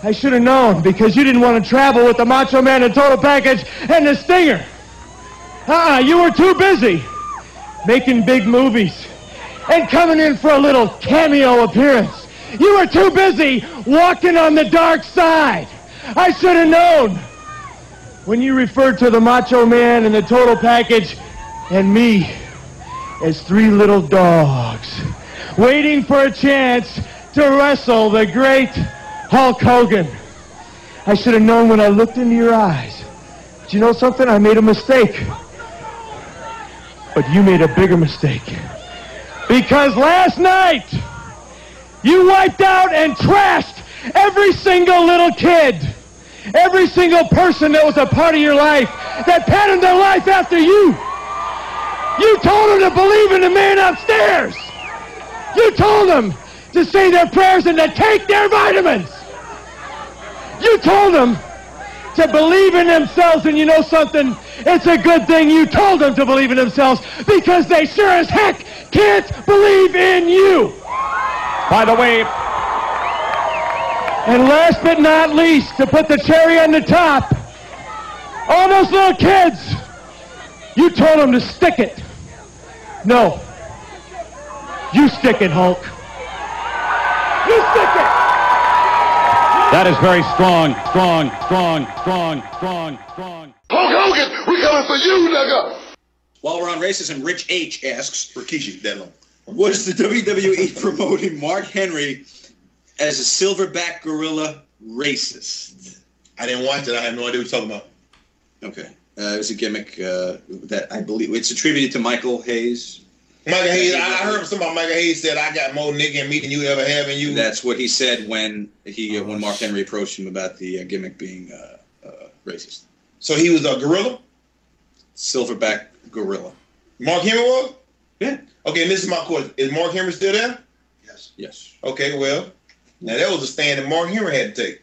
I should have known because you didn't want to travel with the Macho Man, the Total Package, and the Stinger. You were too busy making big movies and coming in for a little cameo appearance. You were too busy walking on the dark side. I should have known when you referred to the Macho Man and the Total Package and me as three little dogs waiting for a chance to wrestle the great Hulk Hogan. I should have known when I looked into your eyes. Do you know something? I made a mistake. But you made a bigger mistake. Because last night, you wiped out and trashed every single little kid, every single person that was a part of your life, that patterned their life after you. You told them to believe in the man upstairs. You told them to say their prayers and to take their vitamins. You told them to believe in themselves, and you know something? It's a good thing you told them to believe in themselves because they sure as heck can't believe in you. By the way, and last but not least, to put the cherry on the top, all those little kids, you told them to stick it. No. You stick it, Hulk. You stick it. that is very strong. Hulk Hogan, we coming for you, nigga. While we're on racism, Rich H asks, Rikishi, that long. Was the WWE promoting Mark Henry as a silverback gorilla racist? I didn't watch it. I have no idea what you're talking about. Okay. It was a gimmick that I believe it's attributed to Michael Hayes. Michael Hayes, I heard something about Michael Hayes said, I got more nigga in me than you ever have in you. That's what he said when Mark Henry approached him about the gimmick being racist. So he was a gorilla? Silverback gorilla. Mark Henry was? Yeah. Okay, and this is my question. Is Mark Henry still there? Yes. Yes. Okay, well, now that was a stand that Mark Henry had to take.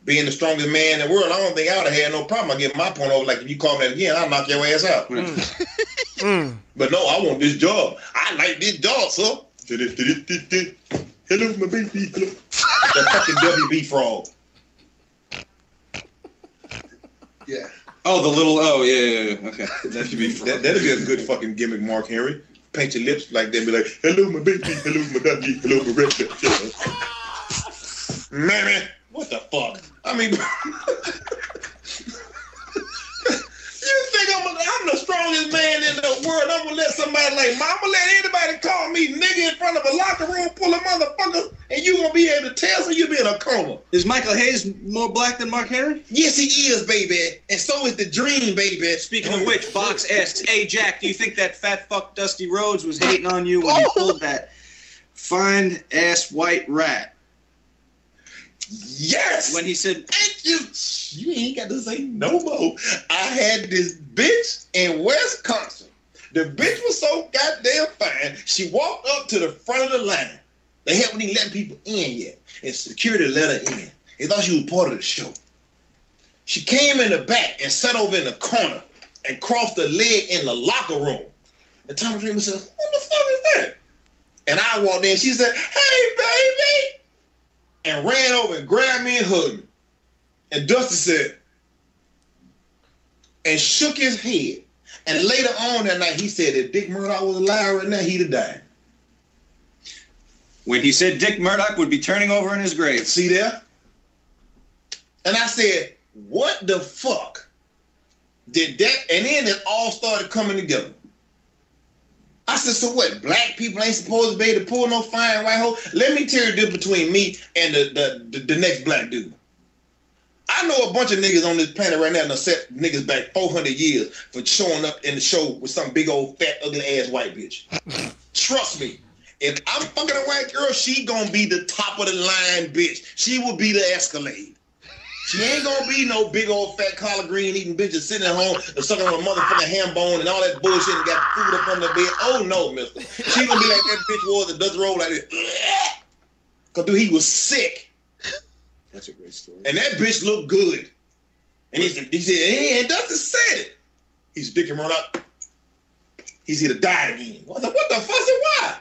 Being the strongest man in the world, I don't think I would have had no problem. I get my point over. Like, if you call me that again, I'll knock your ass out. But no, I want this job. I like this job, sir. Hello, my baby. Hello. That fucking WB frog. Yeah. Oh, the little. Oh, yeah. Okay. That'd be a good fucking gimmick, Mark Henry. Paint your lips like that. Be like, hello, my baby. Hello, my doggy. Hello, my red. Man, what the fuck? I mean, you think I'm the strongest man in the world? I'm gonna let somebody like, I'm gonna let anybody call me nigga in front of a locker room full of motherfuckers, and you gonna be able to tell, so you be in a coma. Is Michael Hayes more black than Mark Henry? Yes, he is, baby, and so is the Dream, baby. Speaking of which, Fox asks, hey Jack, do you think that fat fuck Dusty Rhodes was hating on you when you pulled that fine ass white rat? Yes! When he said, thank you. You ain't got to say no more. I had this bitch in Wisconsin. The bitch was so goddamn fine, she walked up to the front of the line. They haven't even let people in yet. And security let her in. They thought she was part of the show. She came in the back and sat over in the corner and crossed her leg in the locker room. And Tommy Dreamer said, what the fuck is that? And I walked in, she said, hey, baby! And ran over and grabbed me and hugged me. And Dusty said, and shook his head. And later on that night, he said, if Dick Murdoch was alive right now, he'd have died. When he said Dick Murdoch would be turning over in his grave. See there? And I said, what the fuck did that? And then it all started coming together. I said, so what? Black people ain't supposed to be able to pull no fine white hole? Let me tell you the difference between me and the next black dude. I know a bunch of niggas on this planet right now that set niggas back 400 years for showing up in the show with some big old fat ugly ass white bitch. Trust me. If I'm fucking a white girl, she gonna be the top of the line bitch. She will be the Escalade. She ain't gonna be no big old fat collard green eating bitches sitting at home and sucking on a motherfucking ham bone and all that bullshit and got food up on the bed. Oh no, mister. She gonna be like that bitch was that does roll like this. Cause dude, he was sick. That's a great story. And that bitch looked good. And he said, hey, and Dustin said it. He's Dick Murdoch. He's here to die again. What the fuck? I said, why?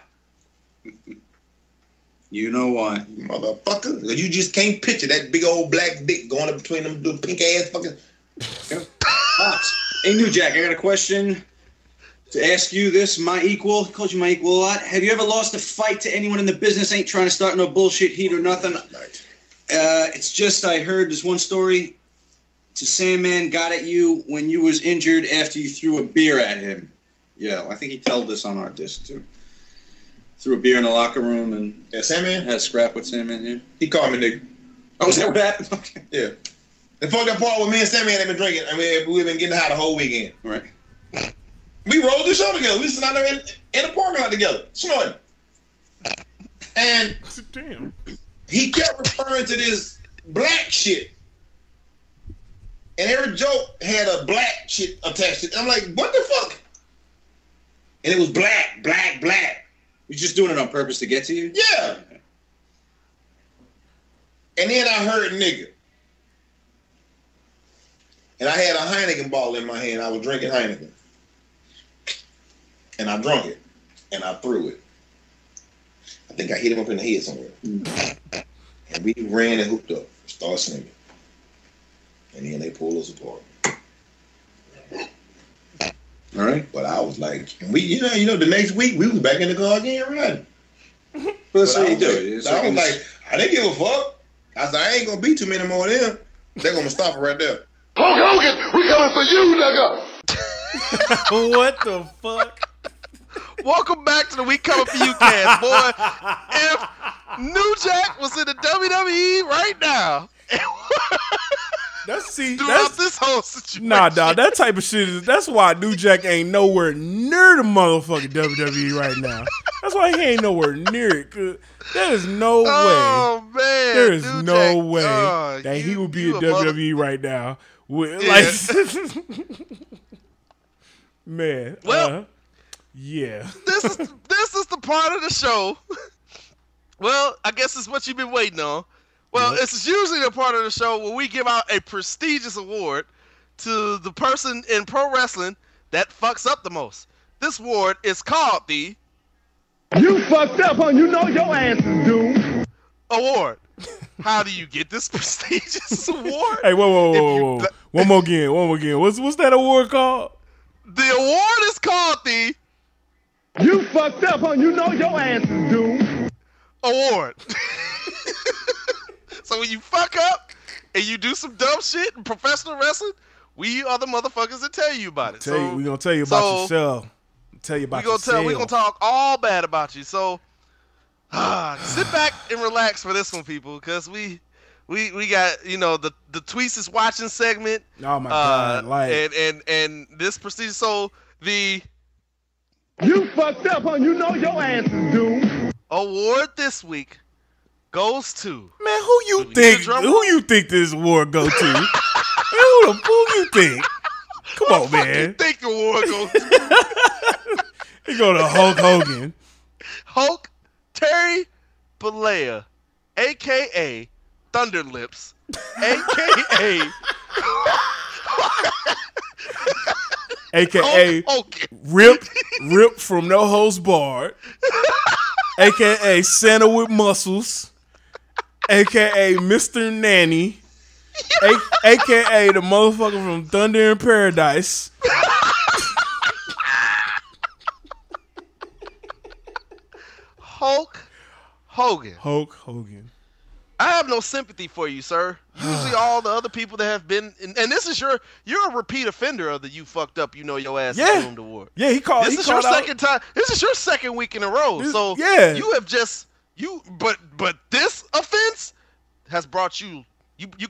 You know why. Motherfucker. You just can't picture that big old black dick going up between them pink ass fucking. Hey, New Jack, I got a question to ask you. This, my equal. He calls you my equal a lot. Have you ever lost a fight to anyone in the business? Ain't trying to start no bullshit heat or nothing. It's just I heard this one story. To Sandman got at you when you was injured after you threw a beer at him. Yeah, I think he told this on our disc too. Threw a beer in the locker room and Sandman had a scrap with Sandman. Yeah, he called me nigga. Oh, was that what happened? Okay. Yeah. The fucked up part with me and Sandman have been drinking. I mean, we've been getting high the whole weekend. Right. We rolled the show together. We sitting out there in the parking lot together, snorting. And damn, he kept referring to this black shit. And every joke had a black shit attached to it. I'm like, what the fuck? And it was black. You're just doing it on purpose to get to you? Yeah. And then I heard nigga. And I had a Heineken bottle in my hand. I was drinking Heineken. And I drunk it. And I threw it. I think I hit him up in the head somewhere. And we ran and hooked up. Started swinging. And then they pulled us apart. All right. But I was like, and we, you know, the next week we was back in the car again riding. Well, that's what you do. So I was like, I didn't give a fuck. I said, I ain't gonna be too many more of them. They're gonna stop it right there. Hulk Hogan, we coming for you, nigga. What the fuck? Welcome back to the We Coming For You cast, boy. If New Jack was in the WWE right now, that's this whole situation. Nah, dog, that type of shit that's why New Jack ain't nowhere near the motherfucking WWE right now. That's why he ain't nowhere near it. There is no way. Man, there is New no Jack, way that he would be in WWE right now. Man. Well, yeah. This is the part of the show. Well, I guess it's what you've been waiting on. Well, it's usually the part of the show where we give out a prestigious award to the person in pro wrestling that fucks up the most. This award is called the You fucked up, huh? You know your ass is doomed. Award. How do you get this prestigious award? Hey, whoa. One more again. What's that award called? The award is called the You fucked up, huh? You know your ass is doomed. Award. So when you fuck up and you do some dumb shit in professional wrestling, we are the motherfuckers that tell you about it. We're gonna tell you about yourself. Tell you about yourself. We're gonna talk all bad about you. So sit back and relax for this one, people, because we got, the Tweets is watching segment. Oh my god! And this prestigious, so the You fucked up, huh? You know your ass is doomed. Award this week goes to man. Who you think this award go to? Man, who you think? Come on, man. You think the award goes to? He go to Hulk Hogan. Hulk Terry Bollea, a.k.a. Thunderlips, a.k.a. a.k.a. Rip from No Holds Barred, a.k.a. Santa with Muscles, a.k.a. Mr. Nanny, a.k.a. the motherfucker from Thunder in Paradise. Hulk Hogan. Hulk Hogan. I have no sympathy for you, sir. Usually all the other people that have been, and this is you're a repeat offender of the You Fucked Up, You Know Your Ass is Doomed award. Yeah, he called. This is your second time. This is your second week in a row. So yeah, you have but this offense has brought you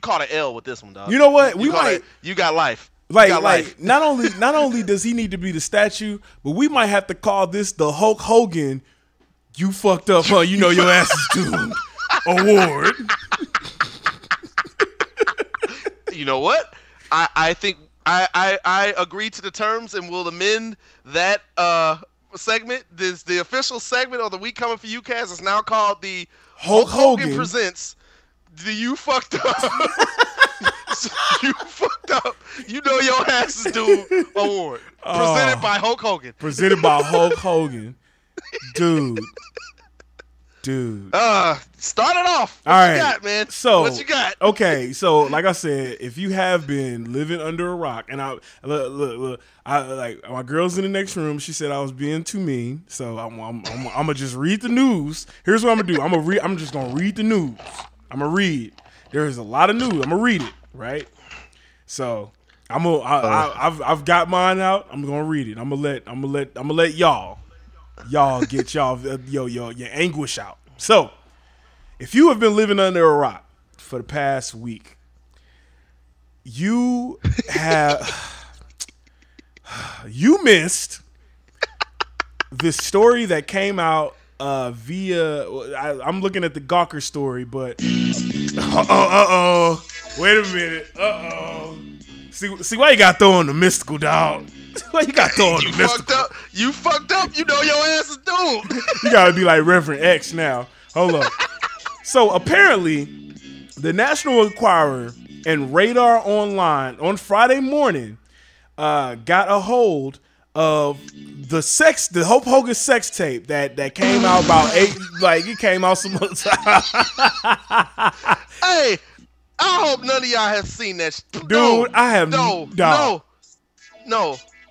caught an L with this one, dog. You know what? You got life. Like not only does he need to be the statue, but we might have to call this the Hulk Hogan You Fucked Up, huh? You Know Your Ass is Doomed award. You know what? I think I agree to the terms and will amend that segment. This the official segment of the We Coming For You cast is now called the Hulk Hogan presents the You Fucked Up. You fucked up. You know your ass is doomed award. Presented by Hulk Hogan. Presented by Hulk Hogan. Dude. Start it off. What you got, man? So, what you got? Okay, so like I said, if you have been living under a rock, and I look, like my girl's in the next room. She said I was being too mean, so I'm gonna just read the news. Here's what I'm gonna do. I'm just gonna read the news. I'm gonna read. There is a lot of news. I'm gonna read it, right? So I've got mine out. I'm gonna read it. I'm gonna let y'all get your anguish out. So, if you have been living under a rock for the past week, you missed this story that came out via. I'm looking at the Gawker story, but wait a minute. See why you got throwing the mystical, dog? Why you got throwing the mystical? You fucked up. You know your ass is doomed. You gotta be like Reverend X now. Hold up. So apparently, the National Enquirer and Radar Online on Friday morning got a hold of the Hulk Hogan sex tape that came out about it came out some other time. Hey, I hope none of y'all have seen that. Dude, I have no.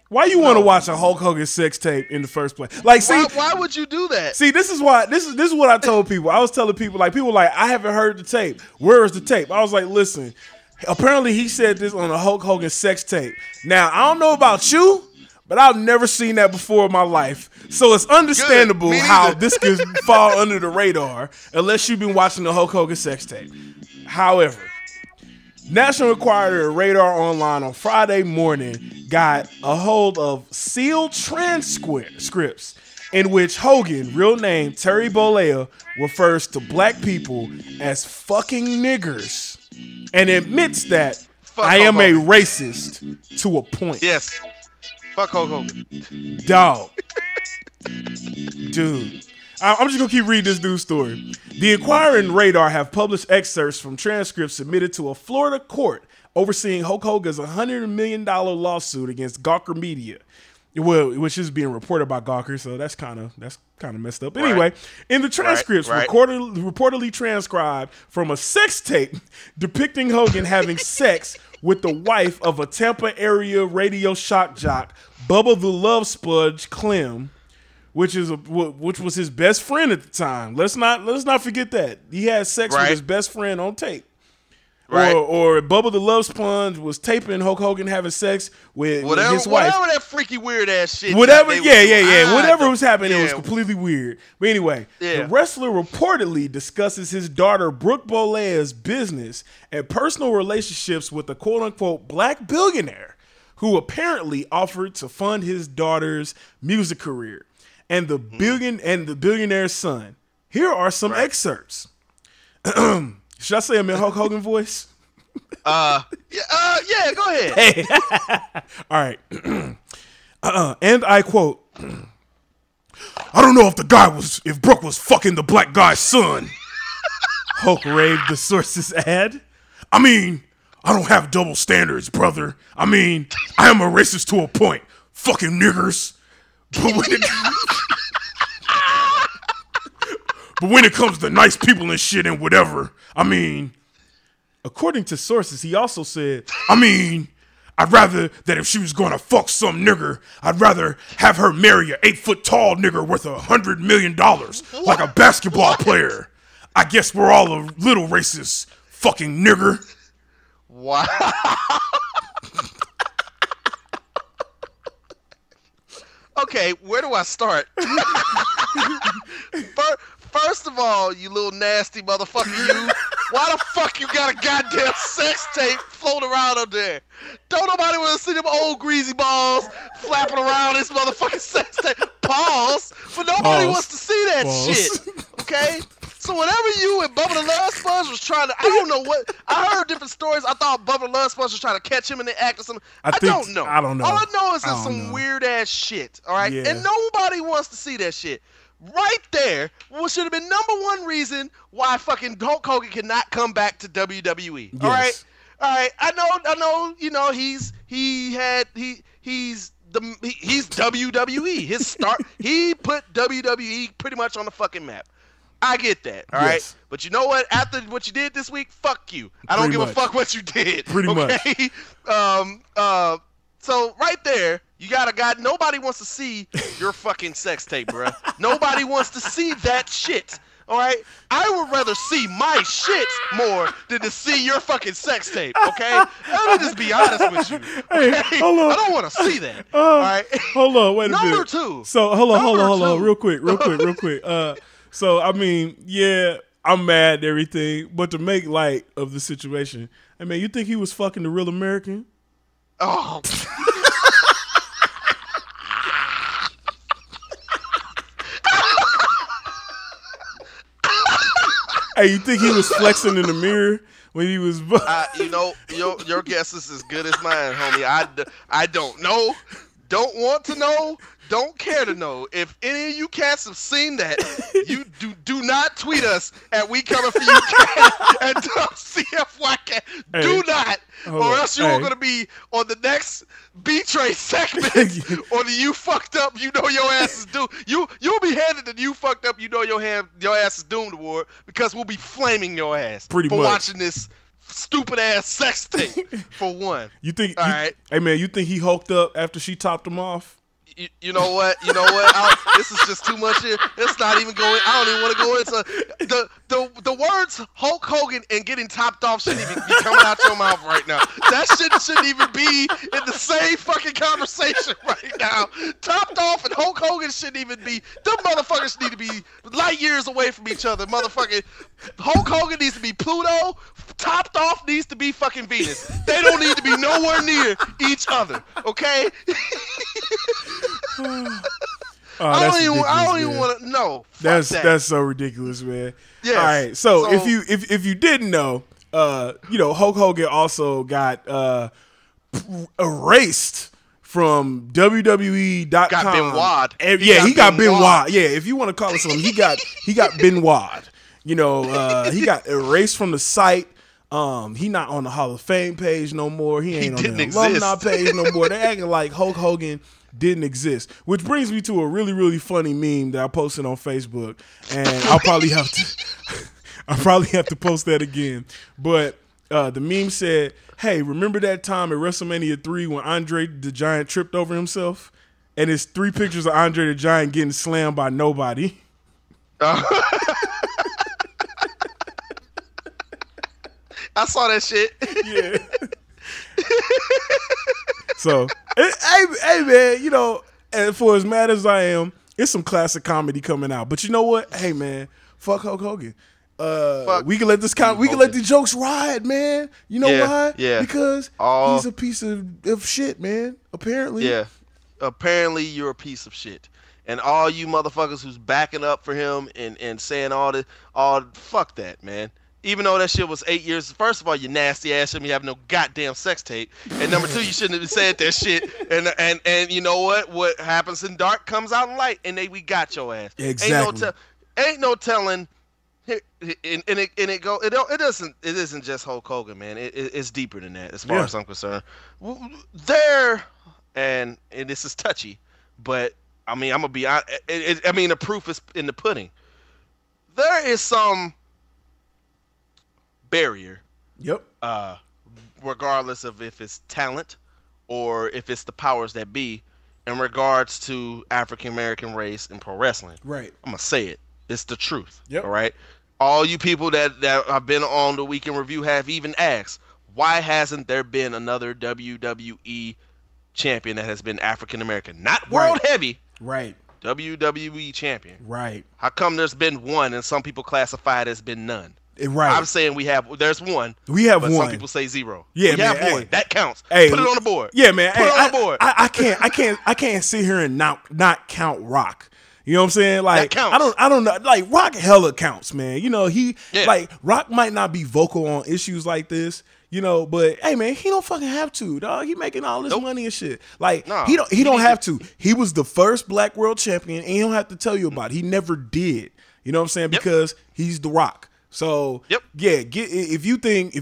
Why you want to watch a Hulk Hogan sex tape in the first place? Like, see, why would you do that? See, this is what I told people. I was telling people, like, I haven't heard the tape. Where is the tape? I was like, listen, apparently he said this on a Hulk Hogan sex tape. Now, I don't know about you, but I've never seen that before in my life. So it's understandable how this could fall under the radar unless you've been watching the Hulk Hogan sex tape. However, National Enquirer and Radar Online on Friday morning got a hold of sealed transcripts in which Hogan, real name Terry Bollea, refers to black people as fucking niggers and admits that I am a racist to a point. Yes. Fuck Hulk Hogan. Dog. Dude. I'm just going to keep reading this news story. The Enquirer and Radar have published excerpts from transcripts submitted to a Florida court overseeing Hulk Hogan's $100 million lawsuit against Gawker Media. Well, which is being reported by Gawker, so that's kind of messed up. Anyway, in the transcripts reportedly transcribed from a sex tape depicting Hogan having sex with the wife of a Tampa area radio shock jock, Bubba the Love Sponge Clem, which was his best friend at the time. Let's not forget that he had sex with his best friend on tape. Right. Or Bubba the Love Sponge was taping Hulk Hogan having sex with his wife. Whatever that freaky weird ass shit. Whatever was happening, it was completely weird. But anyway, the wrestler reportedly discusses his daughter Brooke Bollea's business and personal relationships with a quote-unquote black billionaire who apparently offered to fund his daughter's music career and the billionaire's son. Here are some excerpts. Should I say them in Hulk Hogan voice? Yeah, go ahead. Hey. All right. And I quote, I don't know if Brooke was fucking the black guy's son. Hulk raved, the sources add. I mean, I don't have double standards, brother. I mean, I am a racist to a point. Fucking niggers. But when it comes to nice people and shit and whatever, I mean, according to sources, he also said, I mean, I'd rather that if she was going to fuck some nigger, I'd rather have her marry an 8-foot tall nigger worth $100 million like a basketball player. I guess we're all a little racist, fucking nigger. Wow. Okay, where do I start? First of all, you little nasty motherfucker, you. Why the fuck you got a goddamn sex tape floating around up there? Don't nobody want to see them old greasy balls flapping around this motherfucking sex tape. Pause. But nobody wants to see that shit. Okay? So whenever you and Bubba the Love Sponge was trying to, I don't know what, I heard different stories. I thought Bubba the Love Sponge was trying to catch him in the act or something. I don't know. I don't know. All I know is it's some weird ass shit. All right? Yeah. And nobody wants to see that shit. Right there, what should have been number one reason why fucking Hulk Hogan cannot come back to WWE. Yes. All right. I know. You know, he's WWE. His start. He put WWE pretty much on the fucking map. I get that. All right. But you know what? After what you did this week, fuck you. I don't give a fuck what you did. Pretty much. So right there, you got a guy. Nobody wants to see your fucking sex tape, bruh. Nobody wants to see that shit. All right, I would rather see my shit more than to see your fucking sex tape. Okay, let me just be honest with you. Okay? Hey, hold on. I don't want to see that. All right. Hold on. Wait a minute. Number two. So hold on. Real quick. So I mean, yeah, I'm mad and everything, but to make light of the situation, I mean, you think he was fucking the real American? Oh. Hey, you think he was flexing in the mirror when he was? You know, your guess is as good as mine, homie. I don't know, don't want to know, don't care to know. If any of you cats have seen that, you do not tweet us at We Coming For You Cat and CFYCat. Do not, or else you're going to be on the next B-Tray segment or the You Fucked Up, You Know Your Ass Is Doomed. You'll be headed to You Fucked Up, You Know Your Ass Is Doomed award because we'll be flaming your ass for watching this stupid ass sex tape for one. You think? All right. Hey man, you think he hulked up after she topped him off? You know what? This is just too much here. It's not even going. I don't even want to go into the words Hulk Hogan and getting topped off shouldn't even be coming out your mouth right now. That shit shouldn't even be in the same fucking conversation right now. Topped off and Hulk Hogan shouldn't even be. Them motherfuckers need to be light years away from each other. Motherfucking Hulk Hogan needs to be Pluto. Topped off needs to be fucking Venus. They don't need to be nowhere near each other. Okay. I don't even want to know. That's so ridiculous, man. Yes. All right. So if you didn't know, Hulk Hogan also got erased from WWE.com. Got Benoit. He got Benoit. Yeah, if you want to call it something, he got Benoit. He got erased from the site. He not on the Hall of Fame page no more. He ain't on the alumni page no more. They acting like Hulk Hogan didn't exist, which brings me to a really, really funny meme that I posted on Facebook, and I'll probably have to post that again. But the meme said, "Hey, remember that time at WrestleMania 3 when Andre the Giant tripped over himself?" And it's 3 pictures of Andre the Giant getting slammed by nobody. I saw that shit. Yeah. So, hey man, and for as mad as I am, it's some classic comedy coming out. But you know what? Hey man, fuck Hulk Hogan. We can let the jokes ride, man. You know why? Yeah. Because he's a piece of shit, man. Apparently. Yeah. Apparently you're a piece of shit. And all you motherfuckers who's backing up for him and saying fuck that, man. Even though that shit was 8 years, first of all, you nasty ass shouldn't be having no goddamn sex tape. And number 2, you shouldn't have said that shit. And you know what? What happens in dark comes out in light, and we got your ass. Exactly. Ain't no telling. It isn't just Hulk Hogan, man. It's deeper than that, as far as I'm concerned. And this is touchy, but I mean, I'm gonna be. The proof is in the pudding. There is some barrier. Yep. Regardless of if it's talent or if it's the powers that be, in regards to African American race in pro wrestling. Right. I'm gonna say it. It's the truth. Yep. All right. All you people that have been on the Weekend Review have even asked, why hasn't there been another WWE champion that has been African American? Not world heavy. Right. WWE champion. Right. How come there's been one and some people classify it as been none? Right. I'm saying there's one. We have but one. Some people say 0. Yeah, we man. have one. That counts. Hey, put it on the board. Yeah, man. Put it on the board. I can't sit here and not count Rock. You know what I'm saying? Like, that counts. I don't know. Like, Rock hella counts, man. Like, Rock might not be vocal on issues like this, but hey, man, he don't fucking have to, dog. He making all this money and shit. Like, he don't have to. He was the first Black World Champion, and he don't have to tell you about it. He never did. You know what I'm saying? Because he's The Rock. So if you think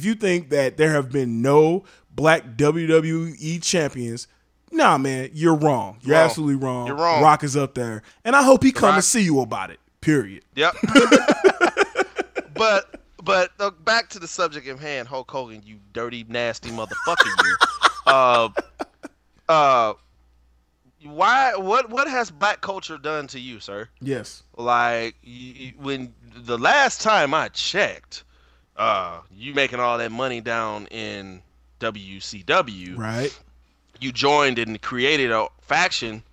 that there have been no Black WWE champions, nah, man, you're wrong. You're absolutely wrong. You're wrong. Rock is up there, and I hope he come and see you about it. Period. Yep. But back to the subject at hand, Hulk Hogan, you dirty, nasty motherfucker, you. What has Black culture done to you, sir? Yes. Like when the last time I checked, you making all that money down in WCW, right? You joined and created a faction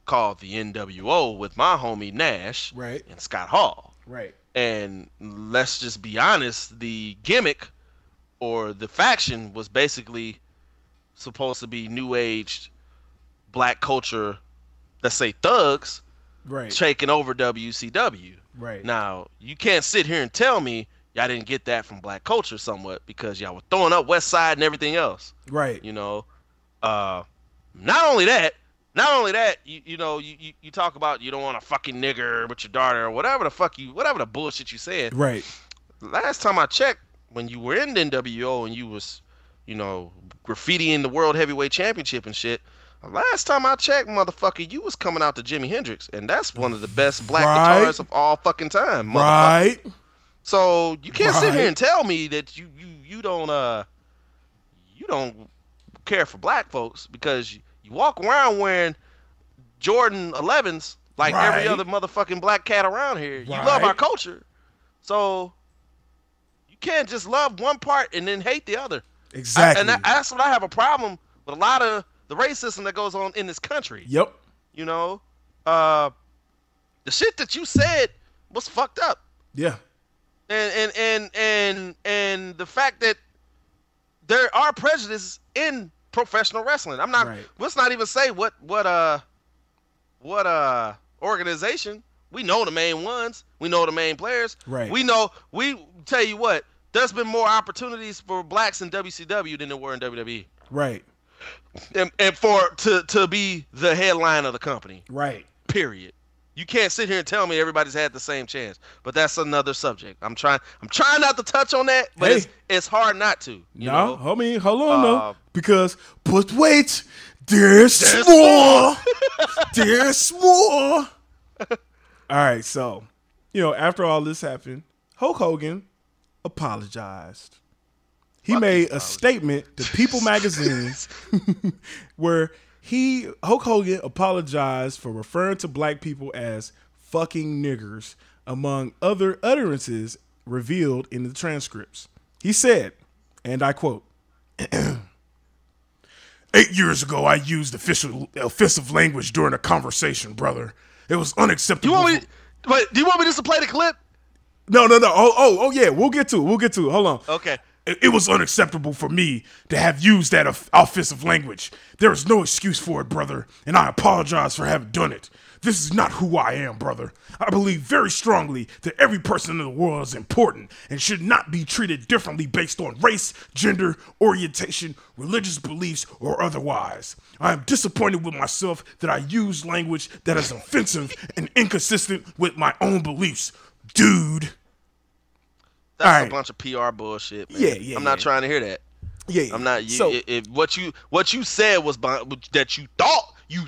called the NWO with my homie Nash, right, and Scott Hall, right. And let's just be honest, the gimmick or the faction was basically supposed to be new age Black culture, let's say thugs, right, taking over WCW. Right. Now, you can't sit here and tell me y'all didn't get that from Black culture somewhat, because y'all were throwing up West Side and everything else. Right. Not only that, you talk about you don't want a fucking nigger with your daughter or whatever the bullshit you said. Right. Last time I checked, when you were in the NWO and you was, graffitiing the World Heavyweight Championship and shit, last time I checked, motherfucker, you was coming out to Jimi Hendrix, and that's one of the best Black guitarists of all fucking time, motherfucker. Right. So you can't sit here and tell me that you don't care for Black folks, because you walk around wearing Jordan 11s like every other motherfucking black cat around here. You love our culture. So you can't just love one part and then hate the other. Exactly. That's what I have a problem with a lot of the racism that goes on in this country. Yep. You know, the shit that you said was fucked up. Yeah. And the fact that there are prejudices in professional wrestling. I'm not. Let's not even say what organization. We know the main ones. We know the main players. Right. We tell you what. There's been more opportunities for blacks in WCW than there were in WWE. Right. And to be the headline of the company. Right. Period. You can't sit here and tell me everybody's had the same chance. But that's another subject. I'm trying not to touch on that, but it's hard not to. You know? I mean, hold on, no. Because, but wait, there's more. There's more. All right, so, after all this happened, Hulk Hogan apologized. He made a statement to People magazine where Hulk Hogan apologized for referring to black people as fucking niggers, among other utterances revealed in the transcripts. He said, and I quote, 8 years ago, I used offensive language during a conversation, brother. It was unacceptable. Do you want me just to play the clip? No. Oh, yeah. We'll get to it. Hold on. Okay. It was unacceptable for me to have used that offensive language. There is no excuse for it, brother, and I apologize for having done it. This is not who I am, brother. I believe very strongly that every person in the world is important and should not be treated differently based on race, gender, orientation, religious beliefs, or otherwise. I am disappointed with myself that I used language that is offensive and inconsistent with my own beliefs. Dude. That's a bunch of PR bullshit, man. Yeah. I'm not trying to hear that. Yeah. I'm not. What you said was that you thought, you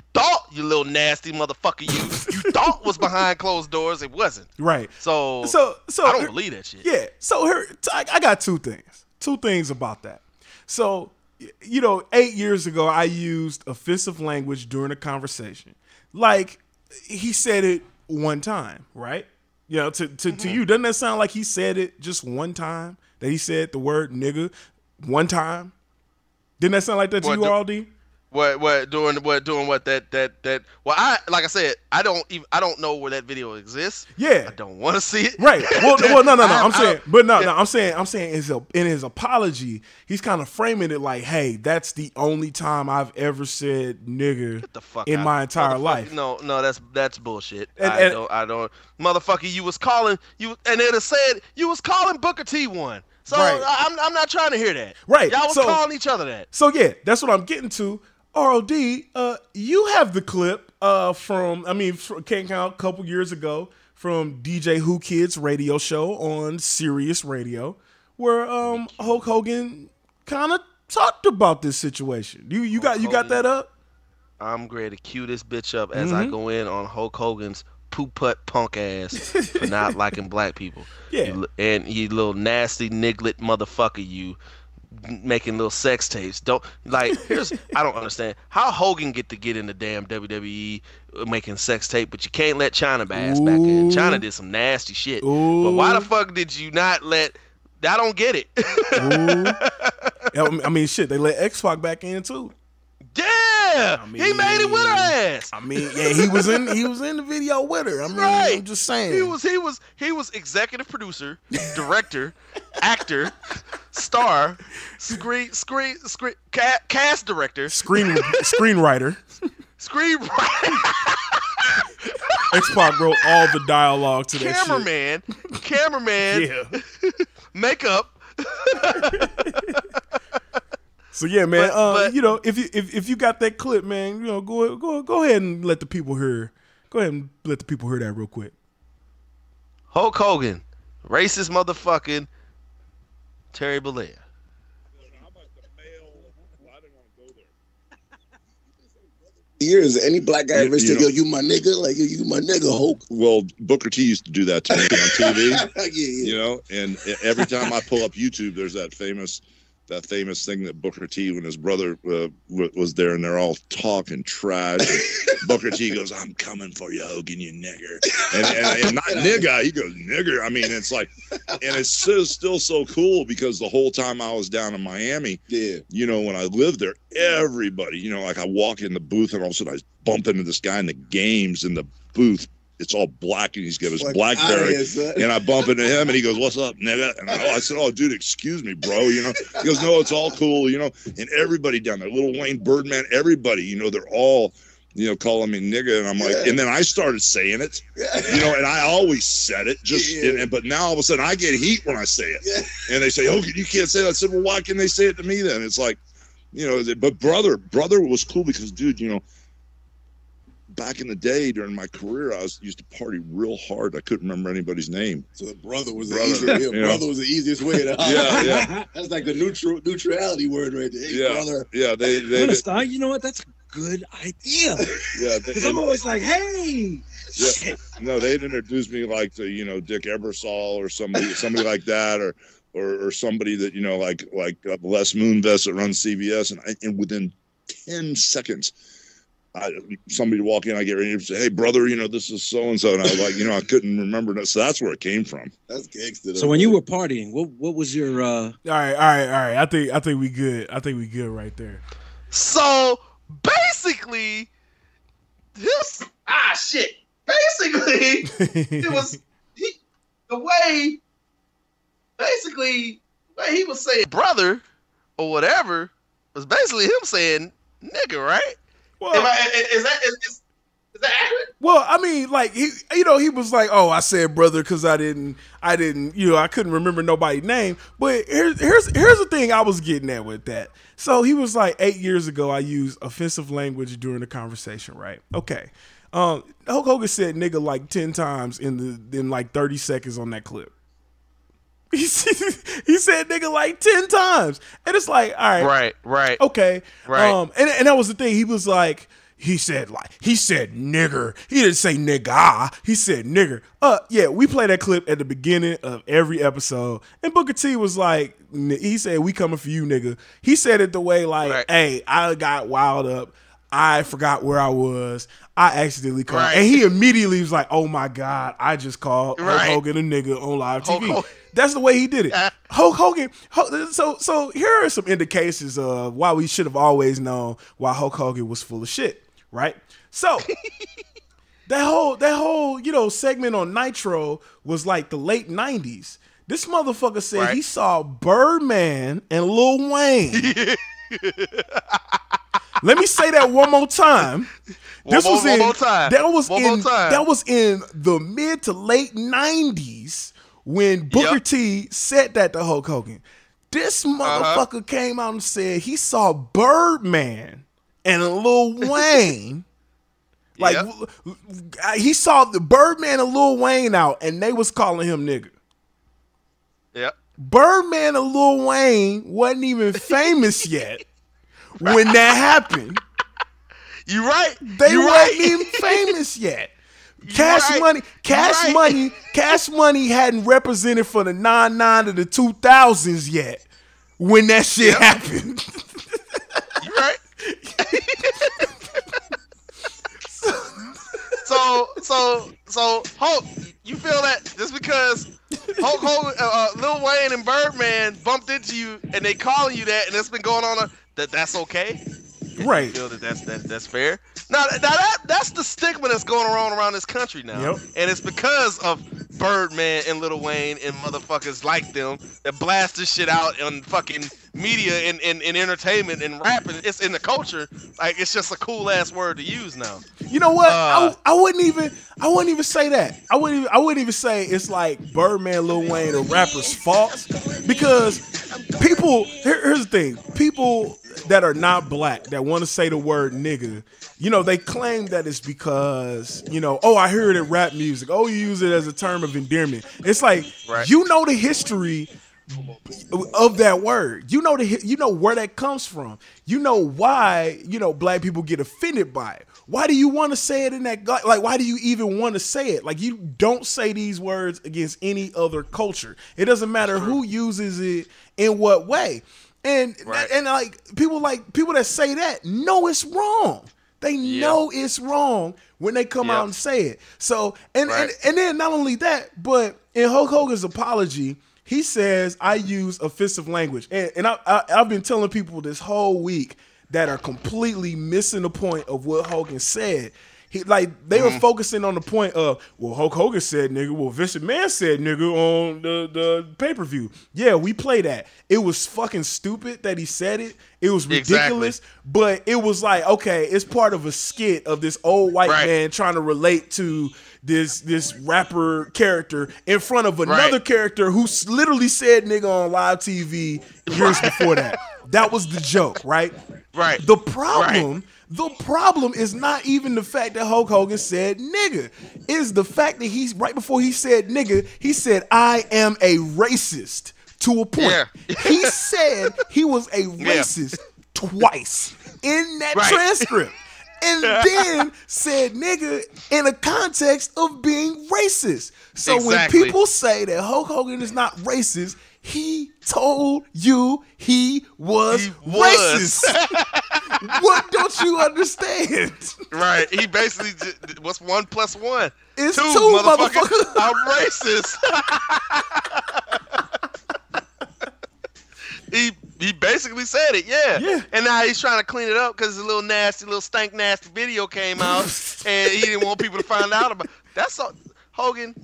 little nasty motherfucker, you thought was behind closed doors. It wasn't. Right. So I don't believe that shit. Yeah. So I got two things. Two things about that. So 8 years ago, I used offensive language during a conversation. Like he said it one time, right? To you, doesn't that sound like he said it just one time? That he said the word nigga one time? Didn't that sound like that to you, RLD? Doing what that well, like I said, I don't know where that video exists. Yeah. I don't want to see it. Right. Well, no. I'm saying in his apology, he's kind of framing it like, hey, that's the only time I've ever said nigger in my entire life. No, that's bullshit. I don't motherfucker, you was calling and it said you was calling Booker T one. So I'm not trying to hear that. Right. Y'all was calling each other that. So yeah, that's what I'm getting to. ROD, you have the clip came out a couple years ago from DJ Who Kids radio show on Sirius Radio, where Hulk Hogan kind of talked about this situation. You got that up? I'm ready to cue this bitch up as I go in on Hulk Hogan's poop-putt punk ass for not liking black people. Yeah. You little nasty niglet motherfucker, you. Making little sex tapes. I don't understand how Hogan get in the damn WWE making sex tape, but you can't let China back in. China did some nasty shit. Ooh. But why the fuck did you not let? I don't get it. I mean, shit, they let X-Pac back in too. Yeah, he made it with her ass. I mean, yeah, he was in the video with her. I mean, right. I'm just saying. He was executive producer, director, actor, star, cast director, screenwriter. X-Pac wrote all the dialogue to that shit. Cameraman, yeah. Makeup. So yeah, man. But if you got that clip, man, go ahead and let the people hear. Go ahead and let the people hear that real quick. Hulk Hogan, racist motherfucking Terry Bollea. Years, any black guy ever said, "Yo, you my nigga," like you my nigga, Hulk. Well, Booker T used to do that to me on TV. Yeah. And every time I pull up YouTube, there's that famous that famous thing that Booker T, when his brother was there, and they're all talking trash. Booker T goes, "I'm coming for you, Hogan, you nigger," and not nigga. He goes, "Nigger." I mean, it's like, and it's still so cool because the whole time I was down in Miami, you know, when I lived there, everybody, you know, like I walk in the booth and all of a sudden I bump into this guy in the games in the booth. It's all black, and he's got his BlackBerry, and I bump into him, and he goes, "What's up, nigga?" And I said, "Oh, dude, excuse me, bro." You know, he goes, "No, it's all cool." You know, and everybody down there, Lil Wayne, Birdman, everybody, you know, they're all, you know, calling me nigga, and I'm like, and then I started saying it, you know, and I always said it, but now all of a sudden I get heat when I say it, and they say, "Oh, you can't say that." I said, "Well, why can't they say it to me then?" It's like, you know, but brother was cool because, dude, you know, back in the day during my career, I used to party real hard. I couldn't remember anybody's name. So brother was the easiest way to yeah. That's like the neutrality word right there. Hey, brother. Yeah, they you know what? That's a good idea. Yeah, because I'm always like, hey. Yeah. No, they'd introduce me like to, you know, Dick Ebersol or somebody like that, or somebody that, you know, like Les Moonves that runs CBS, and within 10 seconds. Somebody walk in, I get ready to say, "Hey, brother, you know, this is so and so," and I was like, you know, I couldn't remember that, so that's where it came from. That's gangster. So when you were partying, what was your? All right. I think we good. I think we good right there. So basically, this shit. Basically, it was the way he was saying brother or whatever was basically him saying nigga, right? Well, is that accurate? Well, I mean, like he was like, "Oh, I said brother because I didn't, you know, I couldn't remember nobody's name." But here's the thing I was getting at with that. So he was like, 8 years ago, I used offensive language during the conversation, right? Okay. Hulk Hogan said nigga like 10 times in like 30 seconds on that clip. He said nigga like 10 times. And it's like, all right. Right. Okay. Right. And that was the thing. He was like, he said nigger. He didn't say nigga. He said nigger. Yeah, we play that clip at the beginning of every episode. And Booker T was like, he said, "We coming for you, nigga." He said it the way like, "Hey, I got wild up. I forgot where I was. I accidentally called." And he immediately was like, "Oh my God, I just called Hulk Hogan a nigga on live TV." That's the way he did it. Hulk Hogan. So here are some indications of why we should have always known why Hulk Hogan was full of shit, right? So that whole you know segment on Nitro was like the late 90s. This motherfucker said he saw Birdman and Lil Wayne. Let me say that one more time. That was in the mid to late 90s when Booker T said that to Hulk Hogan. This motherfucker came out and said he saw Birdman and Lil Wayne. Like he saw the Birdman and Lil Wayne out, and they was calling him nigga. Yep. Birdman and Lil Wayne wasn't even famous yet when that happened. You right. They wasn't even famous yet. Cash Money hadn't represented for the 99 to the 2000s yet when that shit happened. You right. So Hulk, you feel that just because Hulk Hogan, Lil Wayne and Birdman bumped into you and they calling you that and it's been going on that's okay? Right. You feel that's fair? Now that's the stigma that's going around this country now. And it's because of Birdman and Lil Wayne and motherfuckers like them that blast this shit out on fucking media and entertainment and rap, and it's in the culture. Like it's just a cool ass word to use now. You know what? I wouldn't even say that. I wouldn't even say it's like Birdman, Lil Wayne, or rappers' fault, because people. Here's the thing: people that are not black that want to say the word nigga, you know, they claim that it's because, you know, oh, I hear it in rap music. Oh, you use it as a term of endearment. It's like you know the history of that word. You know where that comes from. You know why, you know, black people get offended by it. Why do you want to say it in that, like, why do you even want to say it? Like, you don't say these words against any other culture. It doesn't matter who uses it in what way. And like people that say that know it's wrong. They know it's wrong when they come out and say it. So and then not only that, but in Hulk Hogan's apology, he says I use offensive language. And I've been telling people this whole week that are completely missing the point of what Hogan said. They were focusing on the point of, well, Hulk Hogan said nigga, well, Vince McMahon said nigga on the pay-per-view. Yeah, we play that. It was fucking stupid that he said it. It was ridiculous, but it was like, okay, it's part of a skit of this old white man trying to relate to this rapper character in front of another character who literally said nigga on live TV years before that. That was the joke, right? Right. The problem is not even the fact that Hulk Hogan said nigga. It's the fact that he's right before he said nigga, he said I am a racist to a point. Yeah. He said he was a racist twice in that transcript. And then said nigga in a context of being racist. So when people say that Hulk Hogan is not racist, he told you he was racist. What don't you understand? Right. He basically just, what's 1 + 1? It's two motherfucker. I'm racist. He basically said it, yeah. And now he's trying to clean it up because a little stank nasty video came out and he didn't want people to find out about it. That's all. Hogan,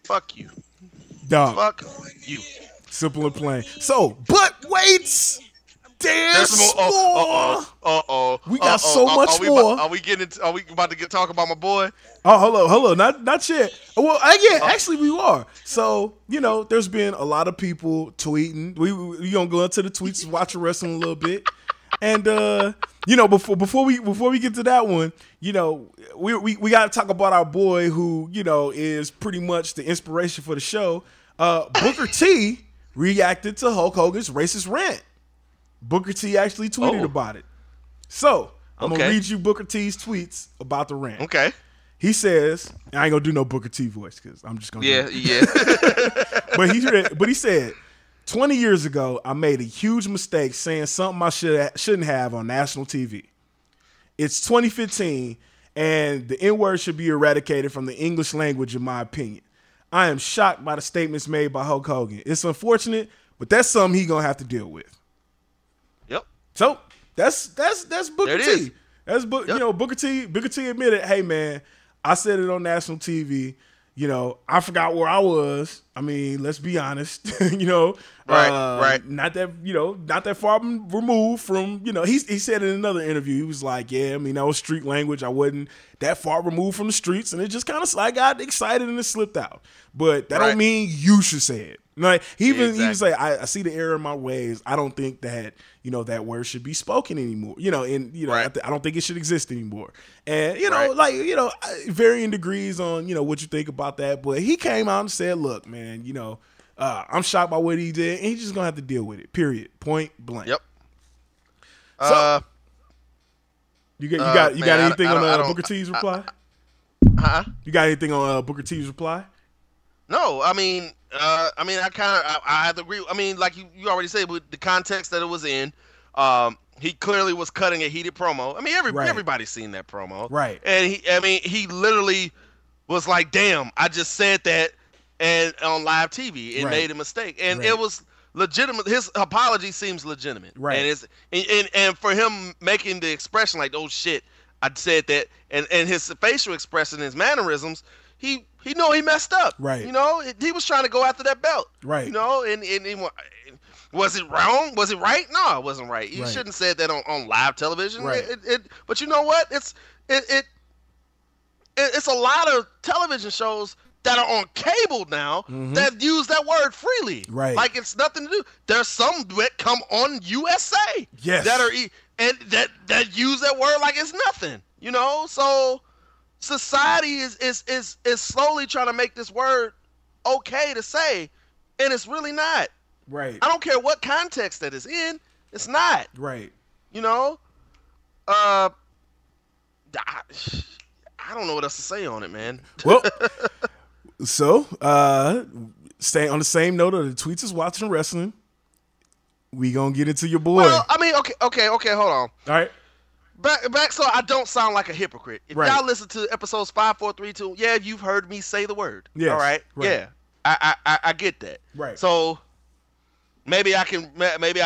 fuck you. Dog. Fuck you. Simple and plain. So, but wait. There's more. We got so much more. Are we about to talk about my boy? Oh, hold on. Not yet. Well, actually we are. So, there's been a lot of people tweeting. We gonna go into the tweets, watch wrestling a little bit. And before we get to that one, we gotta talk about our boy who, is pretty much the inspiration for the show. Booker T reacted to Hulk Hogan's racist rant. Booker T actually tweeted about it. So, I'm going to read you Booker T's tweets about the rant. Okay. He says, I ain't going to do no Booker T voice because I'm just going to But he said, 20 years ago, I made a huge mistake saying something I shouldn't have on national TV. It's 2015, and the N-word should be eradicated from the English language, in my opinion. I am shocked by the statements made by Hulk Hogan. It's unfortunate, but that's something he's going to have to deal with. Yep. So that's Booker T. That's Booker T. Booker T admitted, hey man, I said it on national TV. I forgot where I was. I mean, let's be honest. Right. Not that far removed from. He said in another interview, he was like, yeah, I mean, that was street language. I wasn't that far removed from the streets, and it just kind of I got excited and it slipped out. But that don't mean you should say it. Like he even say, I see the error in my ways. I don't think that that word should be spoken anymore. I don't think it should exist anymore. And varying degrees on what you think about that. But he came out and said, look, man, I'm shocked by what he did, and he's just gonna have to deal with it. Period. Point blank. Yep. So you got anything on Booker T's reply? You got anything on Booker T's reply? No, I mean, I have to agree. I mean, like you already said, with the context that it was in, he clearly was cutting a heated promo. I mean, everybody's seen that promo, right? And he literally was like, "Damn, I just said that," and on live TV and made a mistake, and it was legitimate. His apology seems legitimate, right? And for him making the expression like, "Oh shit, I said that," and his facial expression, his mannerisms, he messed up. Right. He was trying to go after that belt. Right. And was it wrong? Was it right? No, it wasn't right. You shouldn't have said that on live television. Right. But you know what? It's a lot of television shows that are on cable now that use that word freely. Right. Like it's nothing to do. There's some that come on USA. Yes. That use that word like it's nothing. So society is slowly trying to make this word okay to say, and it's really not. Right. I don't care what context that is in, it's not. Right. I don't know what else to say on it, man. Well, so staying on the same note of the tweets is watching wrestling. we gonna get into your boy. Well, I mean, okay, hold on. All right. Back, so I don't sound like a hypocrite. If y'all listen to episodes 5, 4, 3, 2, yeah, you've heard me say the word. Yes, all right? Yeah, I get that. Right. So maybe I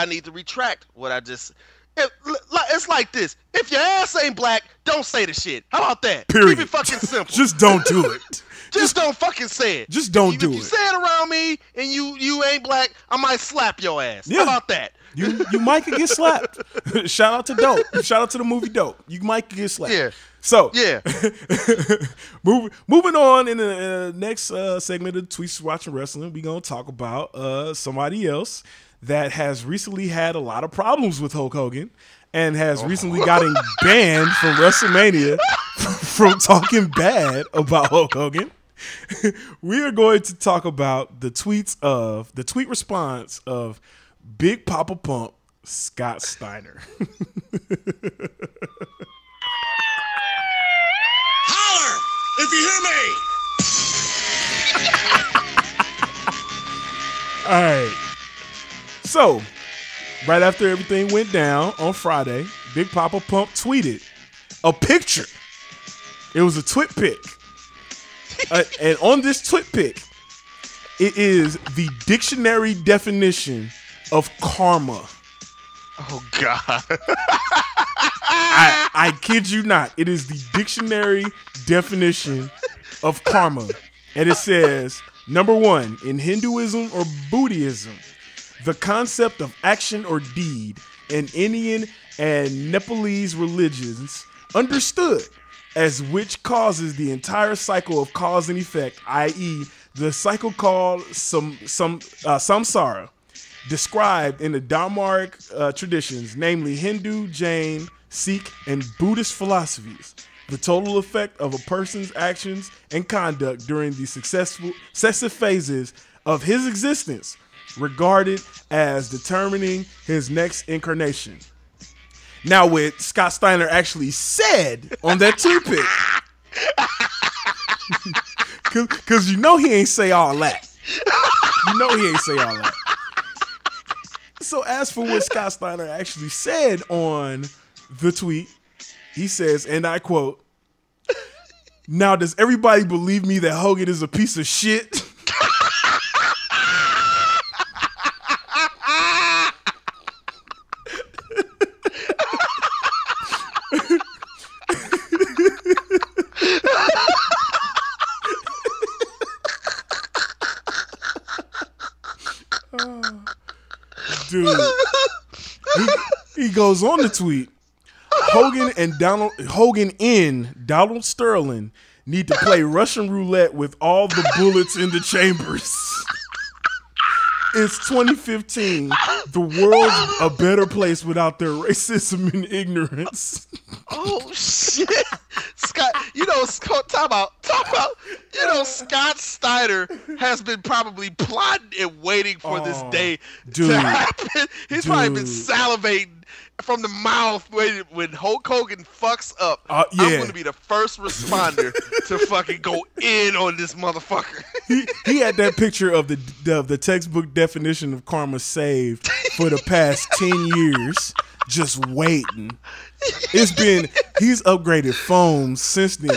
need to retract what I just. It's like this. If your ass ain't black, don't say the shit. How about that? Period. Keep it fucking simple. Just don't do it. Just don't fucking say it. Just don't do it. If you say it around me and you ain't black, I might slap your ass. Yeah. How about that? You might could get slapped. Shout out to Dope. Shout out to the movie Dope. You might could get slapped. Yeah. So yeah. moving on in the next segment of Tweets Watching Wrestling, we're gonna talk about somebody else that has recently had a lot of problems with Hulk Hogan and has recently gotten banned from WrestleMania from talking bad about Hulk Hogan. We are going to talk about the tweet response of Big Papa Pump Scott Steiner. Holler if you hear me. All right. So, right after everything went down on Friday, Big Papa Pump tweeted a picture. It was a twit pic. And on this twit pic, it is the dictionary definition of karma. Oh, God. I kid you not. It is the dictionary definition of karma. And it says, number 1, in Hinduism or Buddhism, the concept of action or deed in Indian and Nepalese religions understood as which causes the entire cycle of cause and effect, i.e. the cycle called samsara, described in the Dharmic traditions, namely Hindu, Jain, Sikh, and Buddhist philosophies. The total effect of a person's actions and conduct during the successive phases of his existence, regarded as determining his next incarnation. Now, what Scott Steiner actually said on that toothpick, because you know he ain't say all that. You know he ain't say all that. So as for what Scott Steiner actually said on the tweet, he says, and I quote, "Now, does everybody believe me that Hogan is a piece of shit?" Dude, he goes on to tweet, Hogan and Donald Sterling need to play Russian roulette with all the bullets in the chambers. It's 2015. The world's a better place without their racism and ignorance. Oh, shit. Scott, talk about, Scott Steiner has been probably plotting and waiting for this day to happen. He's probably been salivating from the mouth when Hulk Hogan fucks up. Yeah. I'm going to be the first responder to fucking go in on this motherfucker. He had that picture of the textbook definition of karma saved for the past 10 years, just waiting. He's upgraded phones since then,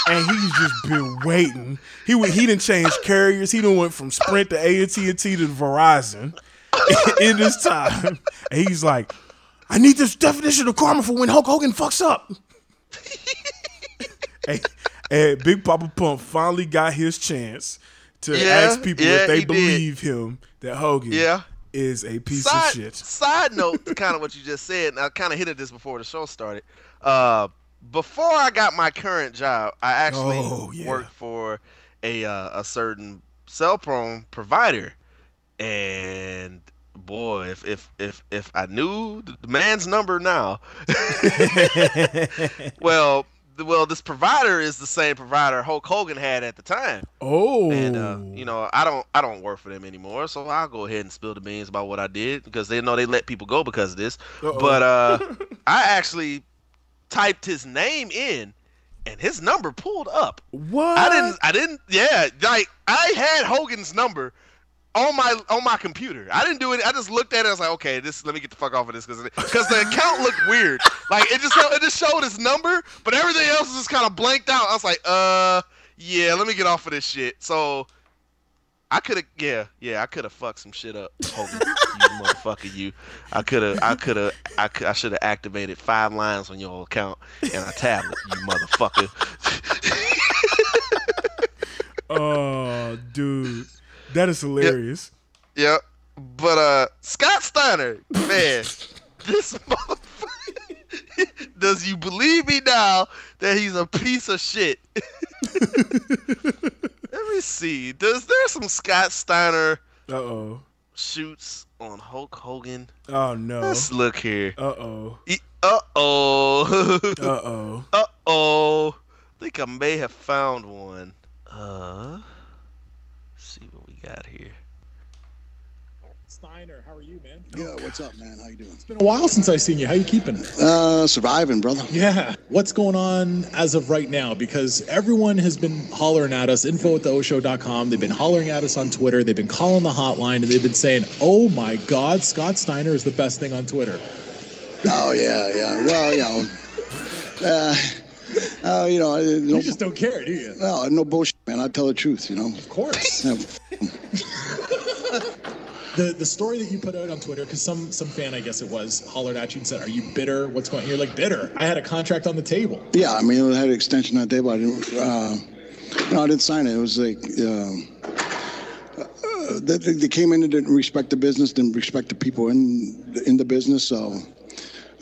and he's just been waiting. He done changed carriers. He done went from Sprint to AT&T to Verizon in this time. And he's like, I need this definition of karma for when Hulk Hogan fucks up. and Big Papa Pump finally got his chance to ask people if they believe him that Hogan is a piece of shit. Side note to kind of what you just said, and I kind of hinted this before the show started. Before I got my current job, I actually worked for a certain cell phone provider, and boy, if I knew the man's number now, well, this provider is the same provider Hulk Hogan had at the time. Oh, and I don't work for them anymore, so I'll go ahead and spill the beans about what I did because they know they let people go because of this. But I actually typed his name in, and his number pulled up. What? I didn't. Yeah, like I had Hogan's number on my computer. I didn't do it. I just looked at it. I was like, okay, let me get the fuck off of this because the account looked weird. Like it just showed his number, but everything else was just kind of blanked out. I was like, yeah, let me get off of this shit. So I could have, I could have fucked some shit up. Hogan, you motherfucker, you. I should have activated 5 lines on your account and a tablet, you motherfucker. Oh, dude, that is hilarious. Yep. But Scott Steiner, man, this motherfucker. Does you believe me now that he's a piece of shit? Let me see. There's some Scott Steiner shoots on Hulk Hogan? Oh no. Let's look here. Uh-oh. I think I may have found one. Let's see what we got here. Steiner, how are you, man? Yeah, what's up, man? How you doing? It's been a while since I've seen you. How you keeping? Surviving, brother. Yeah. What's going on as of right now? Because everyone has been hollering at us, info@theoshow.com. They've been hollering at us on Twitter. They've been calling the hotline, and they've been saying, oh, my God, Scott Steiner is the best thing on Twitter. Oh, yeah. Well, you just don't care, do you? No bullshit, man. I tell the truth, Of course. Yeah. The story that you put out on Twitter, because some fan, I guess it was, hollered at you and said, are you bitter? What's going on? You're like, bitter? I had a contract on the table. Yeah, I mean, I had an extension on the table. I didn't sign it. It was like, they came in and didn't respect the business, didn't respect the people in the business. So,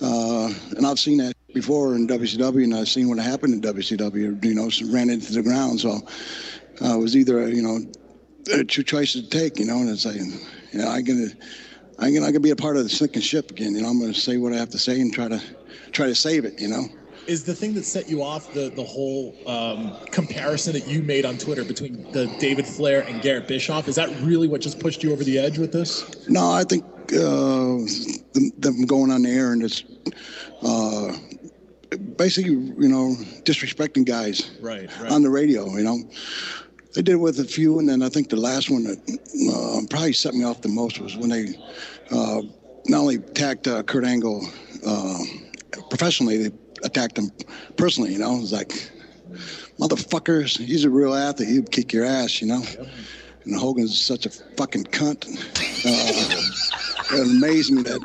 and I've seen that before in WCW, and I've seen what happened in WCW, ran into the ground. So it was either, two choices to take, and it's like, I'm gonna be a part of the sinking ship again. I'm gonna say what I have to say and try to save it. Is the thing that set you off the whole comparison that you made on Twitter between the David Flair and Garrett Bischoff? Is that really what just pushed you over the edge with this? No, I think them going on the air and just basically, disrespecting guys right. on the radio. They did it with a few, and then I think the last one that probably set me off the most was when they not only attacked Kurt Angle professionally, they attacked him personally. It was like, motherfuckers, he's a real athlete. He'd kick your ass, And Hogan's such a fucking cunt. It amazed me that,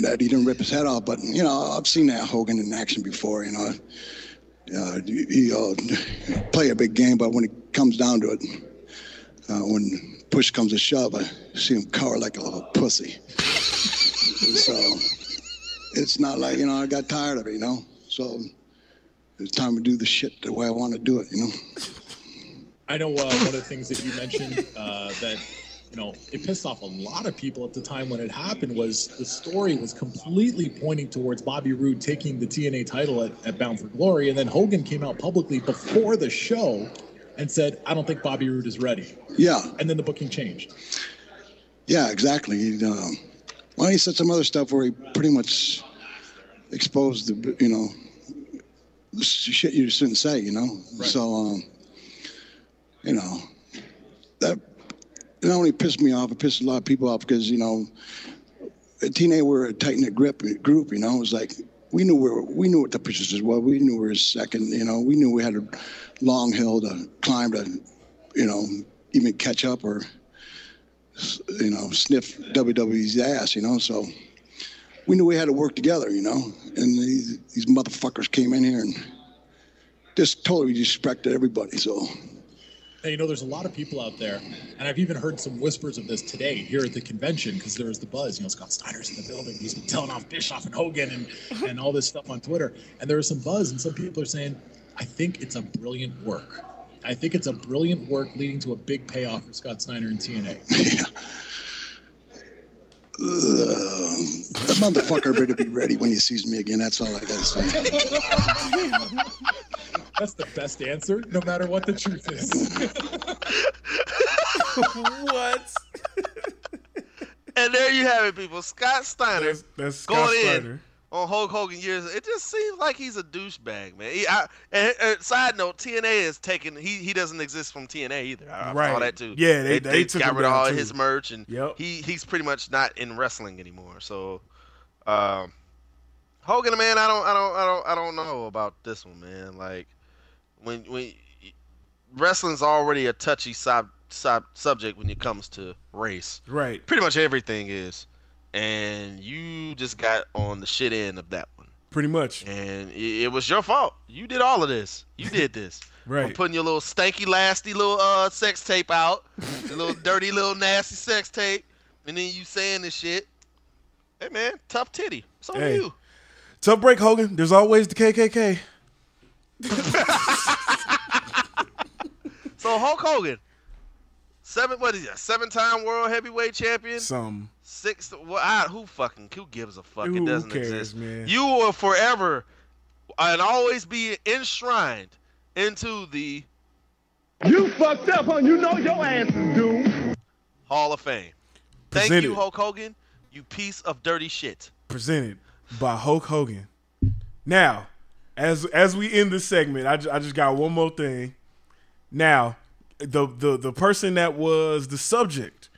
that he didn't rip his head off. But, I've seen that Hogan in action before, he play a big game, but when it comes down to it, when push comes to shove, I see him cower like a little pussy. So it's not like, I got tired of it, So it's time to do the shit the way I want to do it, I know one of the things that you mentioned that, it pissed off a lot of people at the time when it happened was the story was completely pointing towards Bobby Roode taking the TNA title at Bound for Glory, and then Hogan came out publicly before the show and said, I don't think Bobby Roode is ready. Yeah. And then the booking changed. Yeah, exactly. He said some other stuff where he pretty much exposed the, shit you shouldn't say, Right. So, that not only pissed me off, it pissed a lot of people off because, at TNA we're a tight-knit group, it was like, we knew what the positions were. We knew we were second, we knew we had a long hill to climb to, even catch up or, sniff WWE's ass, so we knew we had to work together, and these motherfuckers came in here and just totally disrespected everybody, so. Hey, there's a lot of people out there, and I've even heard some whispers of this today here at the convention because there was the buzz. Scott Steiner's in the building. He's been telling off Bischoff and Hogan and all this stuff on Twitter. And there was some buzz, and some people are saying, I think it's a brilliant work. I think it's a brilliant work leading to a big payoff for Scott Steiner and TNA. Yeah. That motherfucker better be ready when he sees me again. That's all I got to say. That's the best answer, no matter what the truth is. What? And there you have it, people. Scott Steiner that's Scott going Steiner. on Hulk Hogan years, it just seems like he's a douchebag, man. And side note, TNA is taking. He doesn't exist from TNA either. I saw that too. Yeah, they took got him rid of down all too. his merch, and Yep. he's pretty much not in wrestling anymore. So, Hogan, man, I don't know about this one, man. Like when wrestling's already a touchy subject when it comes to race. Right. Pretty much everything is. And you just got on the shit end of that one. Pretty much. And it was your fault. You did all of this. You did this. Right. From putting your little stanky, lasty little sex tape out, your little dirty, little nasty sex tape, and then you saying this shit. Hey, man, tough titty. It's on you. Tough break, Hogan. There's always the KKK. So Hulk Hogan, seven-time world heavyweight champion. Who gives a fuck? It doesn't exist, man. You will forever and always be enshrined into the You fucked up, huh? You know your ass is doomed. Hall of Fame. Thank you, Hulk Hogan. You piece of dirty shit. Presented by Hulk Hogan. Now, as we end this segment, I just got one more thing. Now, the person that was the subject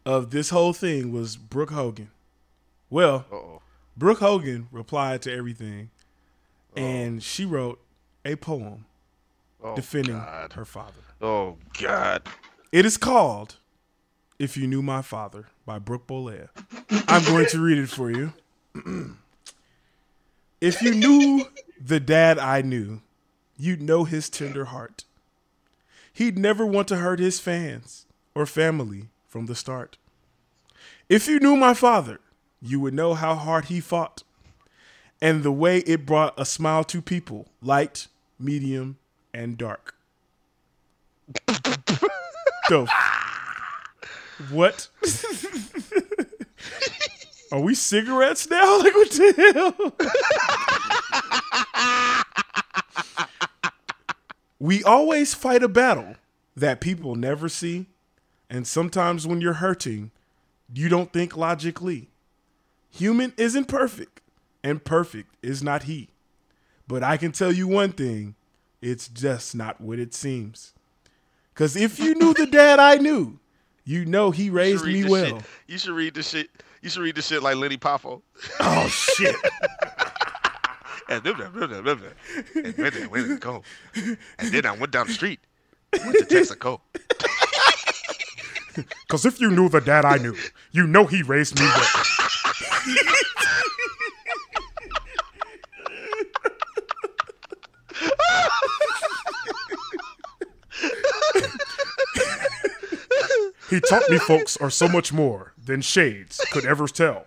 of this whole thing was Brooke Hogan. Well, Brooke Hogan replied to everything, and she wrote a poem defending her father. Oh, God. It is called If You Knew My Father by Brooke Bolea. I'm going to read it for you. If you knew the dad I knew, you'd know his tender heart. He'd never want to hurt his fans or family from the start. If you knew my father, you would know how hard he fought and the way it brought a smile to people, light, medium, and dark. What? Are we cigarettes now? Like, what the hell? We always fight a battle that people never see, and sometimes when you're hurting, you don't think logically. Human isn't perfect, and perfect is not he. But I can tell you one thing, it's just not what it seems. Because if you knew the dad I knew, you know he raised me well. You should read this shit. You should read this shit like Lenny Poffo. Oh, shit. And then I went down the street. Went to Texaco. Because if you knew the dad I knew, you know he raised me well. He taught me folks are so much more than shades could ever tell.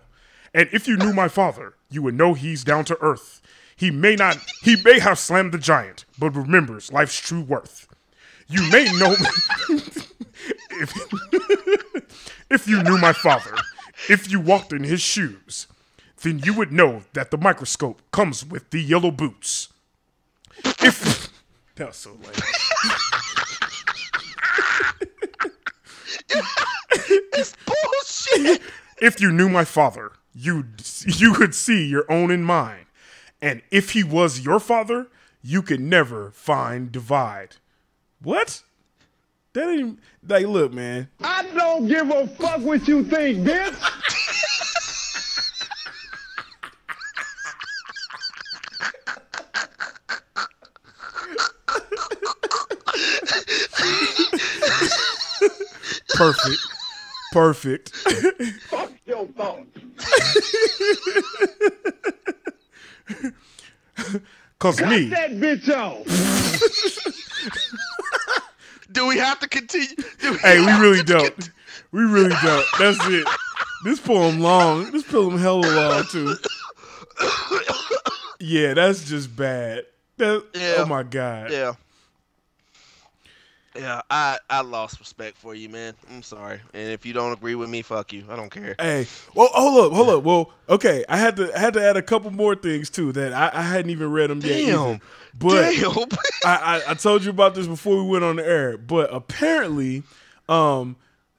And if you knew my father, you would know he's down to earth. He may have slammed the giant, but remembers life's true worth. You may know if you knew my father, if you walked in his shoes, then you would know that the microscope comes with the yellow boots. That was so lame. It's bullshit. If you knew my father, you would see your own in mine. And if he was your father, you could never find divide. What? That ain't like, look, man. I don't give a fuck what you think, bitch. Perfect. Fuck your thoughts. Cause Cut me. that bitch off. Do we have to continue? Hey, we really don't. We really don't. That's it. This poem long. This poem hella long too. Yeah, that's just bad. Oh my God. Yeah. Yeah, I lost respect for you, man. I'm sorry. And if you don't agree with me, fuck you. I don't care. Hey, well, hold up. Well, okay, I had to add a couple more things too that I hadn't even read them yet. Either. But I told you about this before we went on the air. But apparently,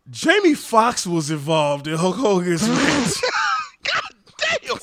Jamie Foxx was involved in Hulk Hogan's match. God damn.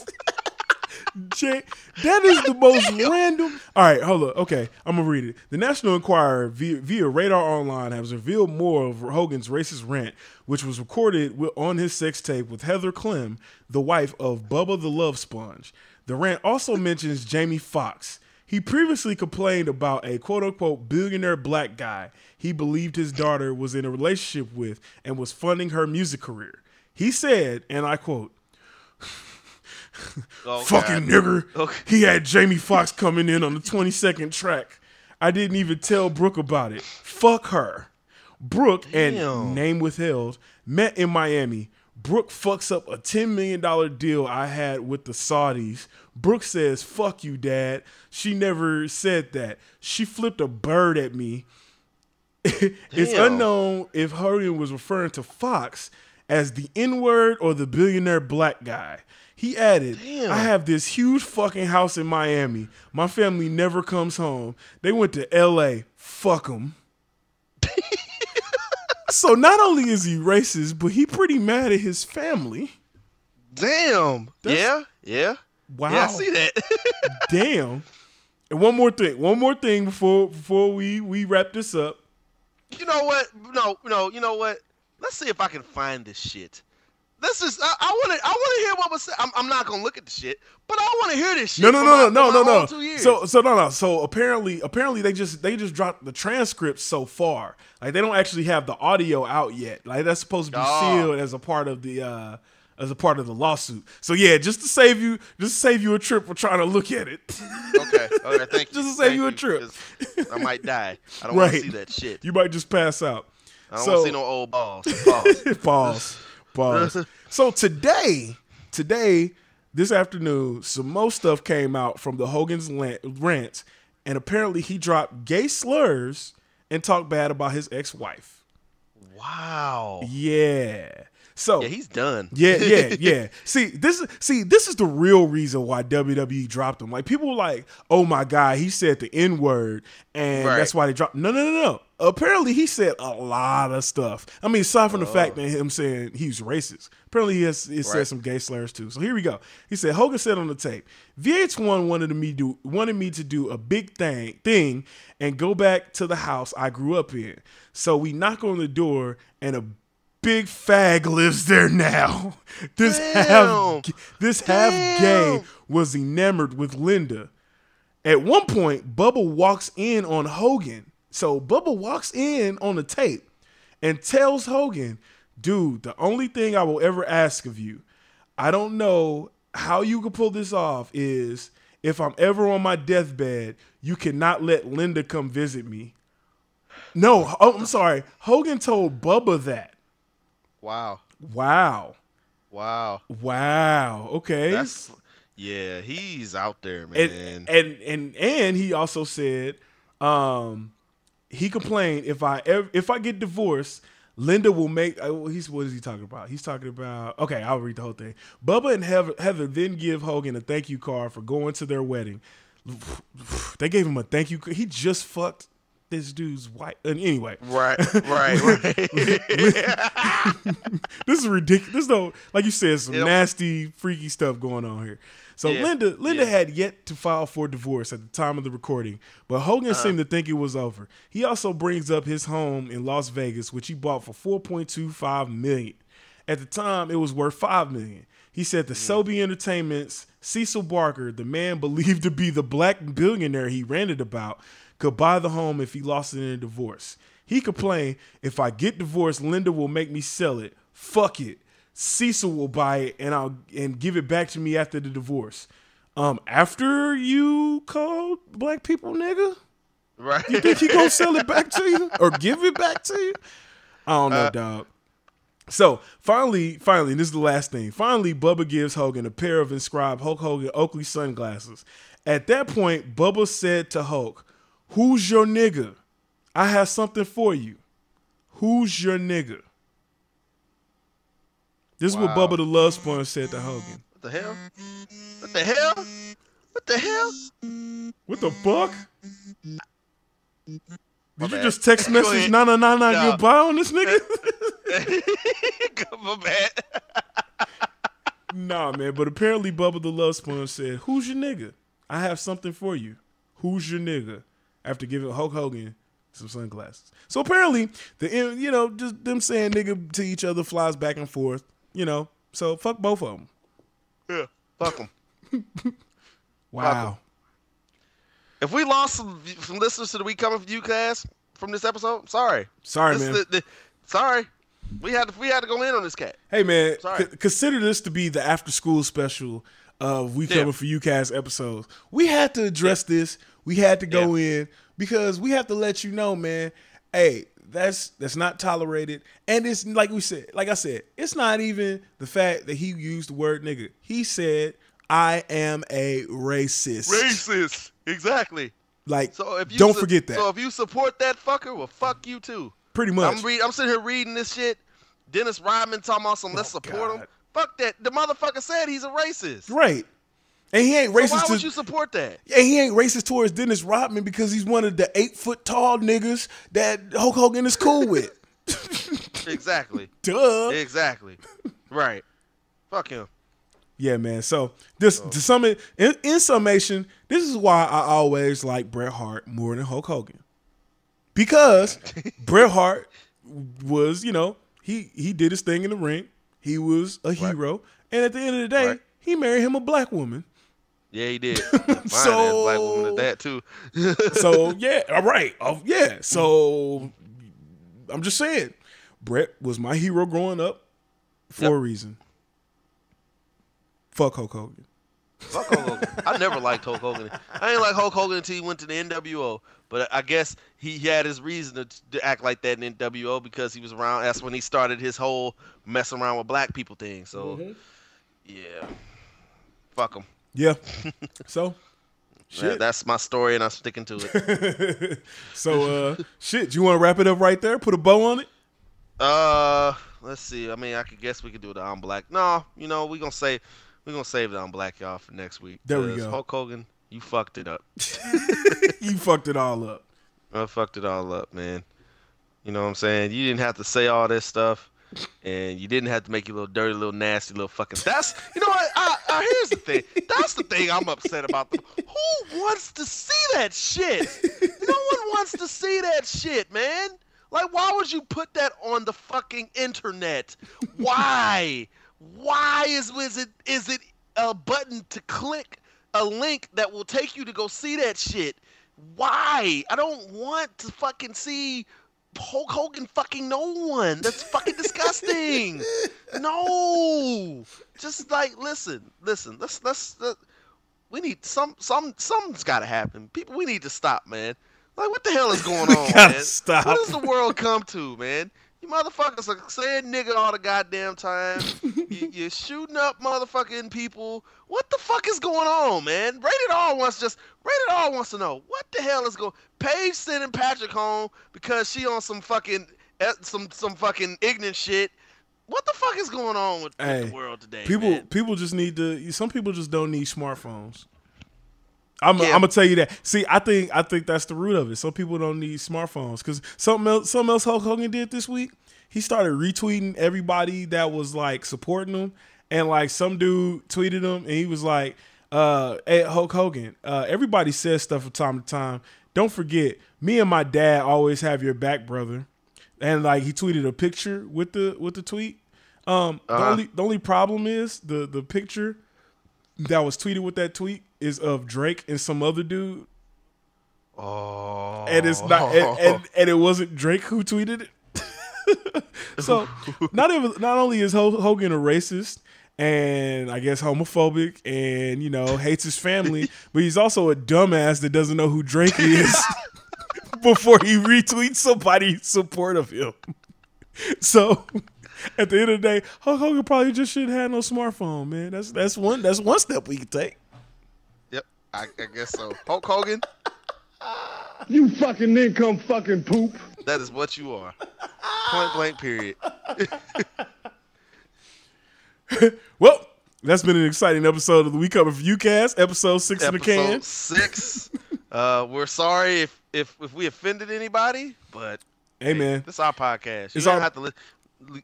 That is the most random. All right, hold up. Okay, I'm gonna read it. The National Enquirer via Radar Online has revealed more of Hogan's racist rant, which was recorded on his sex tape with Heather Clem, the wife of Bubba the Love Sponge. The rant also mentions Jamie Foxx. He previously complained about a quote-unquote billionaire black guy he believed his daughter was in a relationship with and was funding her music career. He said, and I quote, "Fucking nigger, he had Jamie Foxx coming in on the 22nd track. I didn't even tell Brooke about it. Fuck her." Brooke, and name withheld, met in Miami. Brooke fucks up a $10 million deal I had with the Saudis. Brooke says, "Fuck you, Dad." She never said that. She flipped a bird at me. It's unknown if Hogan was referring to Fox as the N-word or the billionaire black guy. He added, "I have this huge fucking house in Miami. My family never comes home. They went to L.A. Fuck them." So not only is he racist, but he pretty mad at his family. Damn. Yeah. Wow. Yeah, I see that. Damn. And one more thing before we wrap this up. You know what? No, you know what? Let's see if I can find this shit. This is I want to hear what was said. I'm not gonna look at the shit, but I want to hear this shit. No. 2 years. So apparently they just dropped the transcripts so far. Like they don't actually have the audio out yet. Like that's supposed to be sealed as a part of the lawsuit. So yeah, just to save you a trip for trying to look at it. Okay, thank you. Just to save you a trip. I might die. I don't want to see that shit. You might just pass out. I don't want to see no old balls. Pause. So today, this afternoon, some more stuff came out from the Hogan's rant, and apparently he dropped gay slurs and talked bad about his ex-wife. Wow. Yeah. So yeah, he's done. Yeah. See, this is the real reason why WWE dropped him. Like people were like, "Oh my God, he said the N-word, and that's why they dropped." No. Apparently, he said a lot of stuff. I mean, aside from the fact that him saying he's racist, apparently he said some gay slurs too. So here we go. He said Hogan said on the tape, "VH1 wanted me to do a big thing and go back to the house I grew up in. So we knock on the door and a big fag lives there now. This half gay was enamored with Linda. At one point, Bubba walks in on Hogan. So Bubba walks in on the tape and tells Hogan, "Dude, the only thing I will ever ask of you, I don't know how you can pull this off, is if I'm ever on my deathbed, you cannot let Linda come visit me." No, I'm sorry. Hogan told Bubba that. Wow. Okay. Yeah, he's out there, man. And he also said, he complained if I get divorced, Linda will make. What is he talking about? He's talking about. Okay, I'll read the whole thing. Bubba and Heather then give Hogan a thank you card for going to their wedding. They gave him a thank you. He just fucked this dude's wife. And anyway, right. This is ridiculous. There's like you said, some nasty, freaky stuff going on here. So Linda had yet to file for divorce at the time of the recording, but Hogan seemed to think it was over. He also brings up his home in Las Vegas, which he bought for $4.25 million. At the time, it was worth $5 million. He said the Selby Entertainment's Cecil Barker, the man believed to be the black billionaire he ranted about, could buy the home if he lost it in a divorce. He complained, "If I get divorced, Linda will make me sell it. Fuck it. Cecil will buy it and give it back to me after the divorce." After you called black people nigga? Right. You think he gonna sell it back to you or give it back to you? I don't know, dog. So finally, this is the last thing. Finally, Bubba gives Hogan a pair of inscribed Hulk Hogan Oakley sunglasses. At that point, Bubba said to Hulk, "Who's your nigga? I have something for you. Who's your nigga?" This is what Bubba the Love Sponge said to Hogan. What the hell? What the hell? What the hell? What the fuck? Did you just text message 999 goodbye on this nigga? My bad. Nah, man. But apparently, Bubba the Love Sponge said, "Who's your nigga? I have something for you. Who's your nigga?" After giving Hulk Hogan some sunglasses. So apparently, just them saying nigga to each other flies back and forth. So fuck both of them. Yeah, fuck them. Wow. If we lost some listeners to the We Coming For You cast from this episode, sorry. Sorry, man. Sorry. We had to go in on this cat. Hey, man, Sorry. Consider this to be the after school special of We Coming For You cast episodes. We had to address this. We had to go in because we have to let you know, man, hey, that's not tolerated. And it's like I said, it's not even the fact that he used the word nigga. He said, I am a racist. Racist. Exactly. Like, so if you don't forget that. So if you support that fucker, well, fuck you too. Pretty much. I'm sitting here reading this shit. Dennis Rodman talking about some, let's support him. Fuck that. The motherfucker said he's a racist. Right. And he ain't racist. So why would you support that? And he ain't racist towards Dennis Rodman because he's one of the 8-foot tall niggas that Hulk Hogan is cool with. Exactly. Duh. Exactly. Right. Fuck him. Yeah, man. So in summation, this is why I always like Bret Hart more than Hulk Hogan. Because Bret Hart was, he did his thing in the ring. He was a hero. And at the end of the day, he married him a black woman. Yeah, he did. So black woman at that too. So yeah, all right. Oh yeah. So I'm just saying, Bret was my hero growing up for a reason. Fuck Hulk Hogan. Fuck Hulk Hogan. I never liked Hulk Hogan. I ain't like Hulk Hogan until he went to the NWO. But I guess he had his reason to act like that in NWO because he was around. That's when he started his whole mess around with black people thing. So yeah, fuck him. Yeah. So, shit. That's my story, and I'm sticking to it. So, shit. You want to wrap it up right there? Put a bow on it? Let's see. I mean, I guess we could do the I'm Black. No, we're gonna save the I'm Black, y'all, for next week. There we go. Hulk Hogan, you fucked it up. You fucked it all up. I fucked it all up, man. You know what I'm saying? You didn't have to say all this stuff. And you didn't have to make your little dirty, little nasty, little fucking. That's you know what? Here's the thing. That's the thing I'm upset about. Who wants to see that shit? No one wants to see that shit, man. Like, why would you put that on the fucking internet? Why? Why is it a button to click a link that will take you to go see that shit? Why? I don't want to fucking see Hulk Hogan fucking no one. That's fucking disgusting. No. Just like listen. Let's we need something's gotta happen. People, we need to stop, man. Like, what the hell is going on, man? Stop. What does the world come to, man? You motherfuckers are saying nigga all the goddamn time. You're shooting up motherfucking people. What the fuck is going on, man? Rated R wants to know what the hell is going. Paige sending Patrick home because she on some fucking some fucking ignorant shit. What the fuck is going on with the world today? People just need to. Some people just don't need smartphones. I'm gonna tell you that. See, I think that's the root of it. Some people don't need smartphones because something else Hulk Hogan did this week. He started retweeting everybody that was like supporting him, and like some dude tweeted him, and he was like, "Hey Hulk Hogan, everybody says stuff from time to time. Don't forget, me and my dad always have your back, brother." And like he tweeted a picture with the tweet. The only problem is the picture that was tweeted with that tweet is of Drake and some other dude. Oh. And it's not and it wasn't Drake who tweeted it. So not only is Hogan a racist and I guess homophobic and hates his family, but he's also a dumbass that doesn't know who Drake is before he retweets somebody's support of him. So at the end of the day, Hulk Hogan probably just shouldn't have no smartphone, man. That's one step we can take. Yep, I guess so. Hulk Hogan, You fucking nincome fucking poop. that is what you are. Point blank. Period. Well, that's been an exciting episode of the We Coming For You cast, episode 6 in the can. Episode 6. We're sorry if we offended anybody, but hey man, this is our podcast. It's You don't our- have to listen.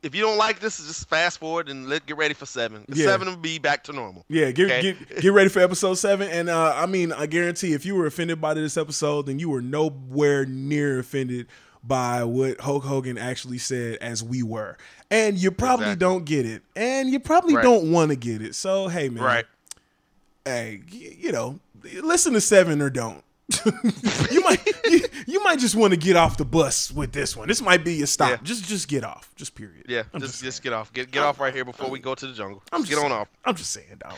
if you don't like this, just fast forward and get ready for 7. Yeah. 7 will be back to normal. Yeah, get ready for episode 7. And I mean, I guarantee if you were offended by this episode, then you were nowhere near offended by what Hulk Hogan actually said as we were. And you probably don't get it. And you probably don't want to get it. So, hey, man. Hey, you know, listen to 7 or don't. you might just want to get off the bus with this one. This might be your stop. Just get off. Just period. Yeah, just get off. Get off right here before we go to the jungle. Get on off. I'm just saying, dog.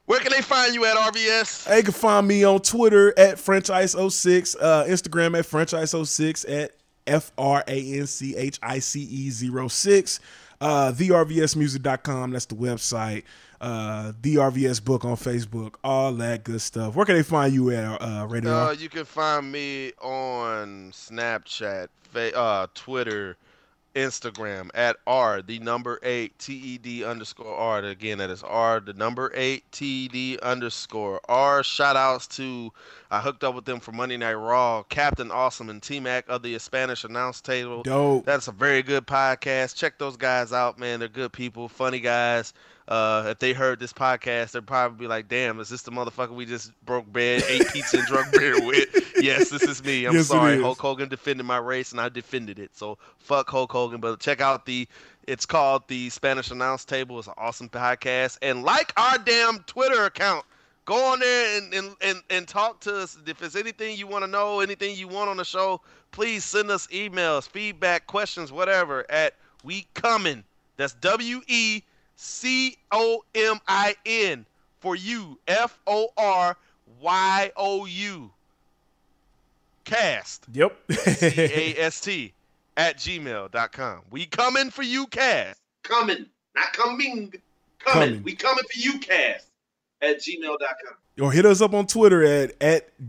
Where can they find you at, RVS? They can find me on Twitter at FrenchIce06, Instagram at FrenchIce06, at FRANCHICE06, TheRVSmusic.com. That's the website. The RVS book on Facebook, all that good stuff. Where can they find you at, Radio? You can find me on Snapchat, Twitter, Instagram at R8 TED_R. Again, that is R8 TED_R. Shout outs to, I hooked up with them for Monday Night Raw, Captain Awesome and T-Mac of the Spanish Announce Table. Dope. That's a very good podcast. Check those guys out, man. They're good people, funny guys. If they heard this podcast, they'd probably be like, damn, is this the motherfucker we just broke bread, ate pizza, and drunk beer with? Yes, this is me. I'm sorry. Hulk Hogan defended my race, and I defended it. So fuck Hulk Hogan. But check out it's called the Spanish Announce Table. It's an awesome podcast. And like our damn Twitter account. Go on there and talk to us. If there's anything you want to know, anything you want on the show, please send us emails, feedback, questions, whatever, at We Comin. That's WECOMIN for you, FORYOU. Cast. Yep. CAST at gmail.com. We coming for you, cast. Coming, not coming. Coming. We coming for you, cast at gmail.com. Or hit us up on Twitter at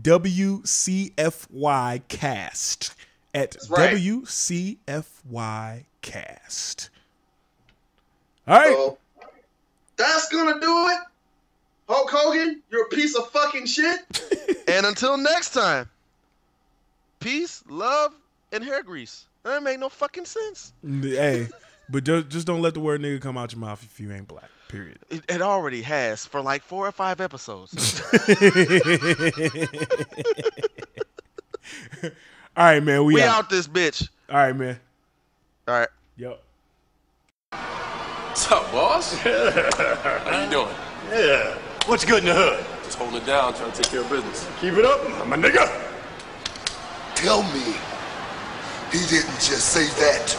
WCFYcast. WCFYcast. All right. So, that's gonna do it. Hulk Hogan, you're a piece of fucking shit. And until next time, peace, love, and hair grease. That make no fucking sense. Hey, but just don't let the word nigga come out your mouth if you ain't black. Period. It already has for like 4 or 5 episodes. All right, man. We out this bitch. All right, man. All right. Yep. What's up, boss? How you doing? Yeah. What's good in the hood? Just holding it down, trying to take care of business. Keep it up, my nigga. Tell me he didn't just say that